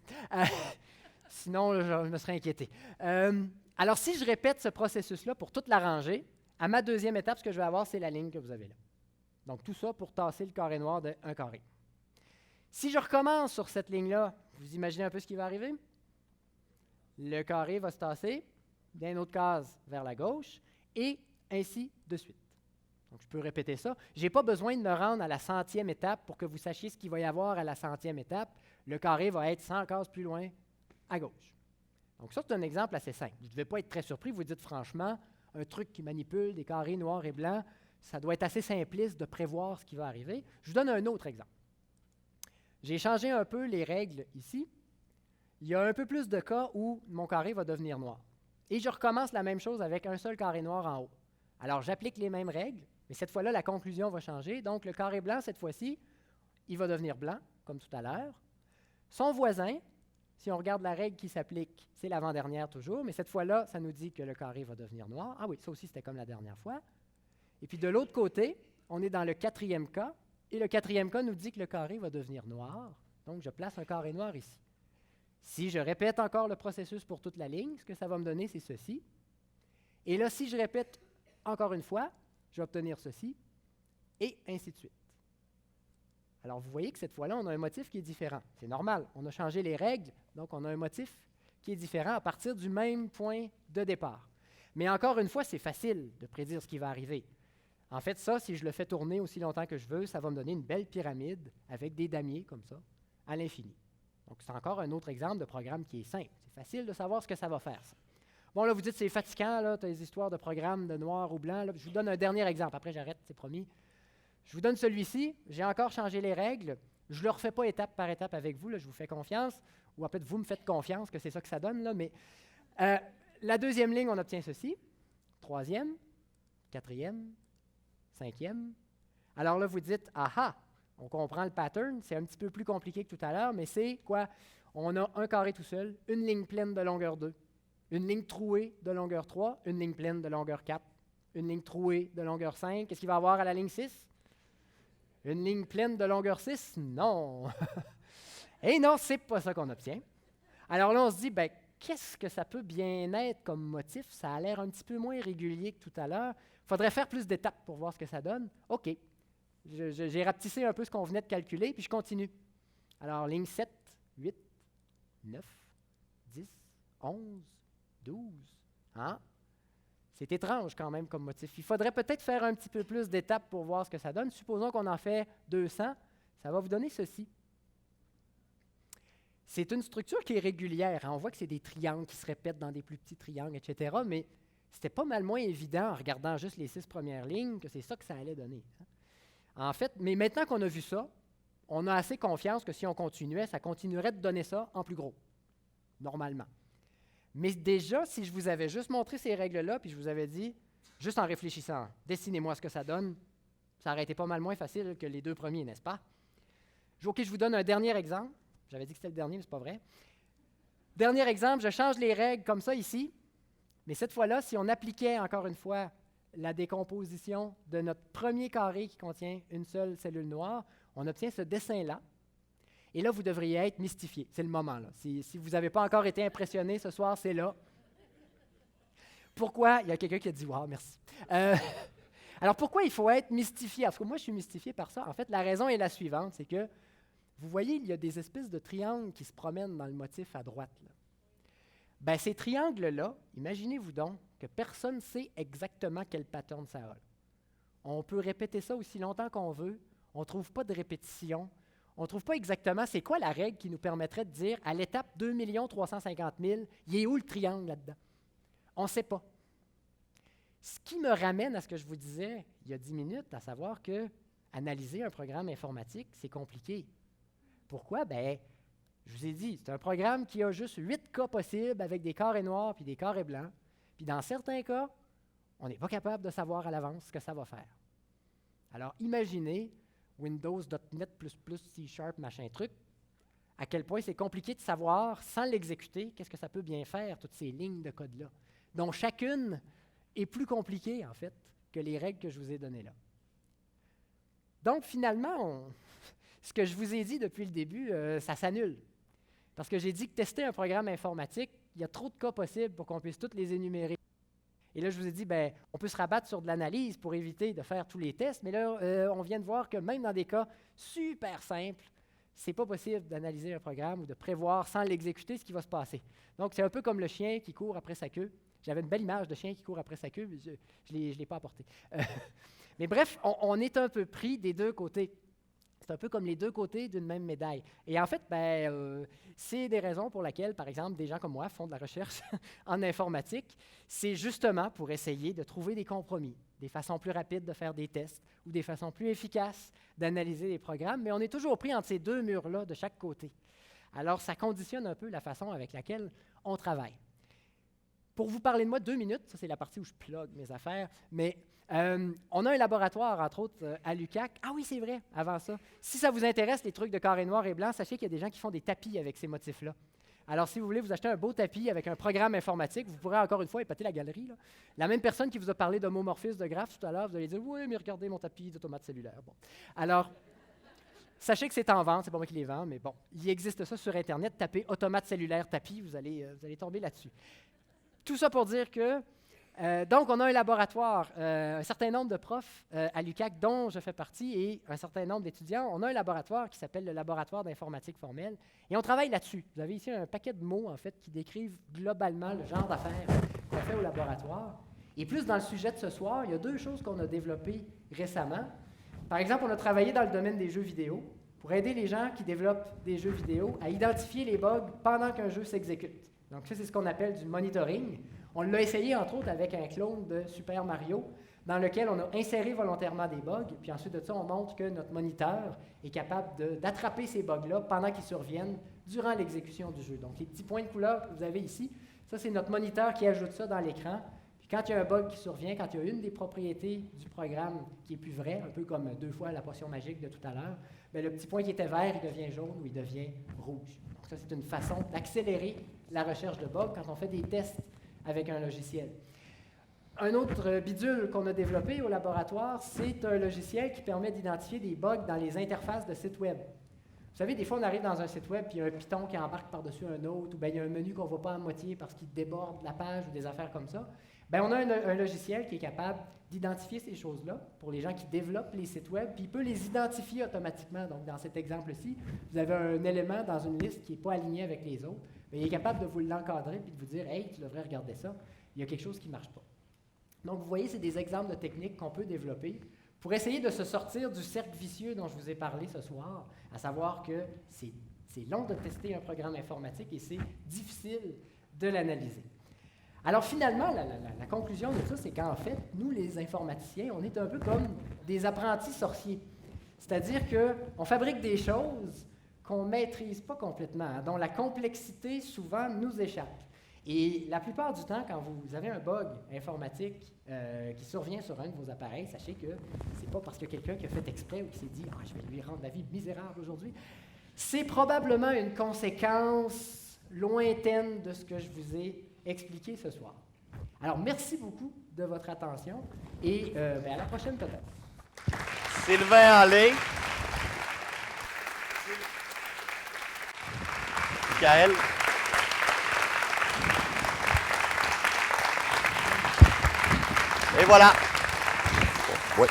Sinon, je me serais inquiété. Alors, si je répète ce processus-là pour toute la rangée, à ma 2e étape, ce que je vais avoir, c'est la ligne que vous avez là. Donc, tout ça pour tasser le carré noir d'un carré. Si je recommence sur cette ligne-là, vous imaginez un peu ce qui va arriver? Le carré va se tasser d'une autre case vers la gauche et ainsi de suite. Donc, je peux répéter ça. Je n'ai pas besoin de me rendre à la 100e étape pour que vous sachiez ce qu'il va y avoir à la 100e étape. Le carré va être 100 cases plus loin à gauche. Donc, ça, c'est un exemple assez simple. Vous ne devez pas être très surpris. Vous dites franchement, un truc qui manipule des carrés noirs et blancs, ça doit être assez simpliste de prévoir ce qui va arriver. Je vous donne un autre exemple. J'ai changé un peu les règles ici. Il y a un peu plus de cas où mon carré va devenir noir. Et je recommence la même chose avec un seul carré noir en haut. Alors, j'applique les mêmes règles, mais cette fois-là, la conclusion va changer. Donc, le carré blanc, cette fois-ci, il va devenir blanc, comme tout à l'heure. Son voisin, si on regarde la règle qui s'applique, c'est l'avant-dernière toujours, mais cette fois-là, ça nous dit que le carré va devenir noir. Ah oui, ça aussi, c'était comme la dernière fois. Et puis, de l'autre côté, on est dans le 4e cas, et le 4e cas nous dit que le carré va devenir noir. Donc, je place un carré noir ici. Si je répète encore le processus pour toute la ligne, ce que ça va me donner, c'est ceci. Et là, si je répète encore une fois, je vais obtenir ceci, et ainsi de suite. Alors, vous voyez que cette fois-là, on a un motif qui est différent. C'est normal, on a changé les règles, donc on a un motif qui est différent à partir du même point de départ. Mais encore une fois, c'est facile de prédire ce qui va arriver. En fait, ça, si je le fais tourner aussi longtemps que je veux, ça va me donner une belle pyramide avec des damiers comme ça, à l'infini. Donc, c'est encore un autre exemple de programme qui est simple. C'est facile de savoir ce que ça va faire, ça. Bon, là, vous dites, c'est fatigant, là, tu as des histoires de programmes de noir ou blanc. Là. Je vous donne un dernier exemple. Après, j'arrête, c'est promis. Je vous donne celui-ci. J'ai encore changé les règles. Je ne le refais pas étape par étape avec vous. Là, je vous fais confiance. Ou en fait, vous me faites confiance que c'est ça que ça donne. Là, mais la 2e ligne, on obtient ceci. 3e, 4e, 5e. Alors là, vous dites, ah, on comprend le pattern. C'est un petit peu plus compliqué que tout à l'heure, mais c'est quoi? On a un carré tout seul, une ligne pleine de longueur 2. Une ligne trouée de longueur 3, une ligne pleine de longueur 4, une ligne trouée de longueur 5. Qu'est-ce qu'il va y avoir à la ligne 6? Une ligne pleine de longueur 6? Non! Et non, c'est pas ça qu'on obtient. Alors là, on se dit, ben, qu'est-ce que ça peut bien être comme motif? Ça a l'air un petit peu moins régulier que tout à l'heure. Il faudrait faire plus d'étapes pour voir ce que ça donne. OK. J'ai rapetissé un peu ce qu'on venait de calculer, puis je continue. Alors, ligne 7, 8, 9, 10, 11, 12. Hein? C'est étrange quand même comme motif. Il faudrait peut-être faire un petit peu plus d'étapes pour voir ce que ça donne. Supposons qu'on en fait 200. Ça va vous donner ceci. C'est une structure qui est régulière. Hein. On voit que c'est des triangles qui se répètent dans des plus petits triangles, etc. Mais c'était pas mal moins évident en regardant juste les 6 premières lignes que c'est ça que ça allait donner. Hein. En fait, mais maintenant qu'on a vu ça, on a assez confiance que si on continuait, ça continuerait de donner ça en plus gros, normalement. Mais déjà, si je vous avais juste montré ces règles-là, puis je vous avais dit, juste en réfléchissant, dessinez-moi ce que ça donne, ça aurait été pas mal moins facile que les 2 premiers, n'est-ce pas? OK, je vous donne un dernier exemple. J'avais dit que c'était le dernier, mais ce n'est pas vrai. Dernier exemple, je change les règles comme ça ici, mais cette fois-là, si on appliquait encore une fois la décomposition de notre premier carré qui contient une seule cellule noire, on obtient ce dessin-là. Et là, vous devriez être mystifié. C'est le moment, là. Si vous n'avez pas encore été impressionné ce soir, c'est là. Pourquoi? Il y a quelqu'un qui a dit « Wow, merci ». Alors, pourquoi il faut être mystifié? Parce que moi, je suis mystifié par ça. En fait, la raison est la suivante, c'est que, vous voyez, il y a des espèces de triangles qui se promènent dans le motif à droite. Là. Bien, ces triangles-là, imaginez-vous donc que personne ne sait exactement quel pattern ça a. On peut répéter ça aussi longtemps qu'on veut. On ne trouve pas de répétition. On ne trouve pas exactement c'est quoi la règle qui nous permettrait de dire à l'étape 2 350 000, il est où le triangle là-dedans? On ne sait pas. Ce qui me ramène à ce que je vous disais il y a 10 minutes, à savoir que analyser un programme informatique, c'est compliqué. Pourquoi? Bien, je vous ai dit, c'est un programme qui a juste 8 cas possibles avec des carrés noirs puis des carrés blancs. Puis dans certains cas, on n'est pas capable de savoir à l'avance ce que ça va faire. Alors, imaginez Windows.NET++, C#, machin truc, à quel point c'est compliqué de savoir, sans l'exécuter, qu'est-ce que ça peut bien faire, toutes ces lignes de code-là, dont chacune est plus compliquée, en fait, que les règles que je vous ai données là. Donc, finalement, ce que je vous ai dit depuis le début, ça s'annule. Parce que j'ai dit que tester un programme informatique, il y a trop de cas possibles pour qu'on puisse tous les énumérer. Et là, je vous ai dit, bien, on peut se rabattre sur de l'analyse pour éviter de faire tous les tests, mais là, on vient de voir que même dans des cas super simples, c'est pas possible d'analyser un programme ou de prévoir sans l'exécuter ce qui va se passer. Donc, c'est un peu comme le chien qui court après sa queue. J'avais une belle image de chien qui court après sa queue, mais je ne l'ai pas apportée. Mais bref, on est un peu pris des deux côtés. C'est un peu comme les deux côtés d'une même médaille. Et en fait, c'est des raisons pour lesquelles, par exemple, des gens comme moi font de la recherche en informatique. C'est justement pour essayer de trouver des compromis, des façons plus rapides de faire des tests ou des façons plus efficaces d'analyser les programmes. Mais on est toujours pris entre ces deux murs-là de chaque côté. Alors, ça conditionne un peu la façon avec laquelle on travaille. Pour vous parler de moi 2 minutes, ça c'est la partie où je plug mes affaires, mais on a un laboratoire, entre autres, à l'UQAC. Ah oui, c'est vrai, avant ça. Si ça vous intéresse, les trucs de carré noir et blanc, sachez qu'il y a des gens qui font des tapis avec ces motifs-là. Alors, si vous voulez vous acheter un beau tapis avec un programme informatique, vous pourrez encore une fois épater la galerie. Là. La même personne qui vous a parlé d'homomorphisme de graphes tout à l'heure, vous allez dire « Oui, mais regardez mon tapis d'automates cellulaires. » Bon. Alors, sachez que c'est en vente, c'est pas moi qui les vends, mais bon, il existe ça sur Internet. Tapez « automate cellulaire tapis », vous allez tomber là-dessus. Tout ça pour dire que, donc, on a un laboratoire, un certain nombre de profs à l'UQAC, dont je fais partie, et un certain nombre d'étudiants. On a un laboratoire qui s'appelle le laboratoire d'informatique formelle, et on travaille là-dessus. Vous avez ici un paquet de mots, en fait, qui décrivent globalement le genre d'affaires qu'on fait au laboratoire. Et plus dans le sujet de ce soir, il y a 2 choses qu'on a développées récemment. Par exemple, on a travaillé dans le domaine des jeux vidéo pour aider les gens qui développent des jeux vidéo à identifier les bugs pendant qu'un jeu s'exécute. Donc ça, c'est ce qu'on appelle du monitoring. On l'a essayé, entre autres, avec un clone de Super Mario, dans lequel on a inséré volontairement des bugs, puis ensuite de ça, on montre que notre moniteur est capable d'attraper ces bugs-là pendant qu'ils surviennent durant l'exécution du jeu. Donc les petits points de couleur que vous avez ici, ça, c'est notre moniteur qui ajoute ça dans l'écran. Puis quand il y a un bug qui survient, quand il y a une des propriétés du programme qui est plus vraie, un peu comme 2 fois la potion magique de tout à l'heure, bien, le petit point qui était vert, il devient jaune ou il devient rouge. Donc ça, c'est une façon d'accélérer la recherche de bugs quand on fait des tests avec un logiciel. Un autre bidule qu'on a développé au laboratoire, c'est un logiciel qui permet d'identifier des bugs dans les interfaces de sites web. Vous savez, des fois, on arrive dans un site web, puis il y a un Python qui embarque par-dessus un autre, ou bien il y a un menu qu'on ne voit pas à moitié parce qu'il déborde la page ou des affaires comme ça. Bien, on a un logiciel qui est capable d'identifier ces choses-là pour les gens qui développent les sites web, puis il peut les identifier automatiquement. Donc, dans cet exemple-ci, vous avez un élément dans une liste qui n'est pas aligné avec les autres. Bien, il est capable de vous l'encadrer puis de vous dire « Hey, tu devrais regarder ça, il y a quelque chose qui ne marche pas. » Donc, vous voyez, c'est des exemples de techniques qu'on peut développer pour essayer de se sortir du cercle vicieux dont je vous ai parlé ce soir, à savoir que c'est long de tester un programme informatique et c'est difficile de l'analyser. Alors finalement, la conclusion de ça, c'est qu'en fait, nous, les informaticiens, on est un peu comme des apprentis sorciers. C'est-à-dire qu'on fabrique des choses qu'on ne maîtrise pas complètement, hein, dont la complexité, souvent, nous échappe. Et la plupart du temps, quand vous avez un bug informatique qui survient sur un de vos appareils, sachez que ce n'est pas parce qu'il y a quelqu'un qui a fait exprès ou qui s'est dit « Ah, je vais lui rendre la vie misérable aujourd'hui ». C'est probablement une conséquence lointaine de ce que je vous ai expliqué ce soir. Alors, merci beaucoup de votre attention et à la prochaine peut-être. Sylvain Allais. Michael. Et voilà. Oui.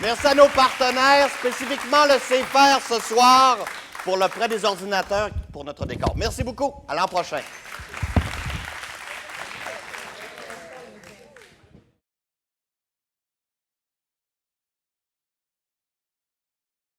Merci à nos partenaires, spécifiquement le CFR ce soir, pour le prêt des ordinateurs pour notre décor. Merci beaucoup. À l'an prochain.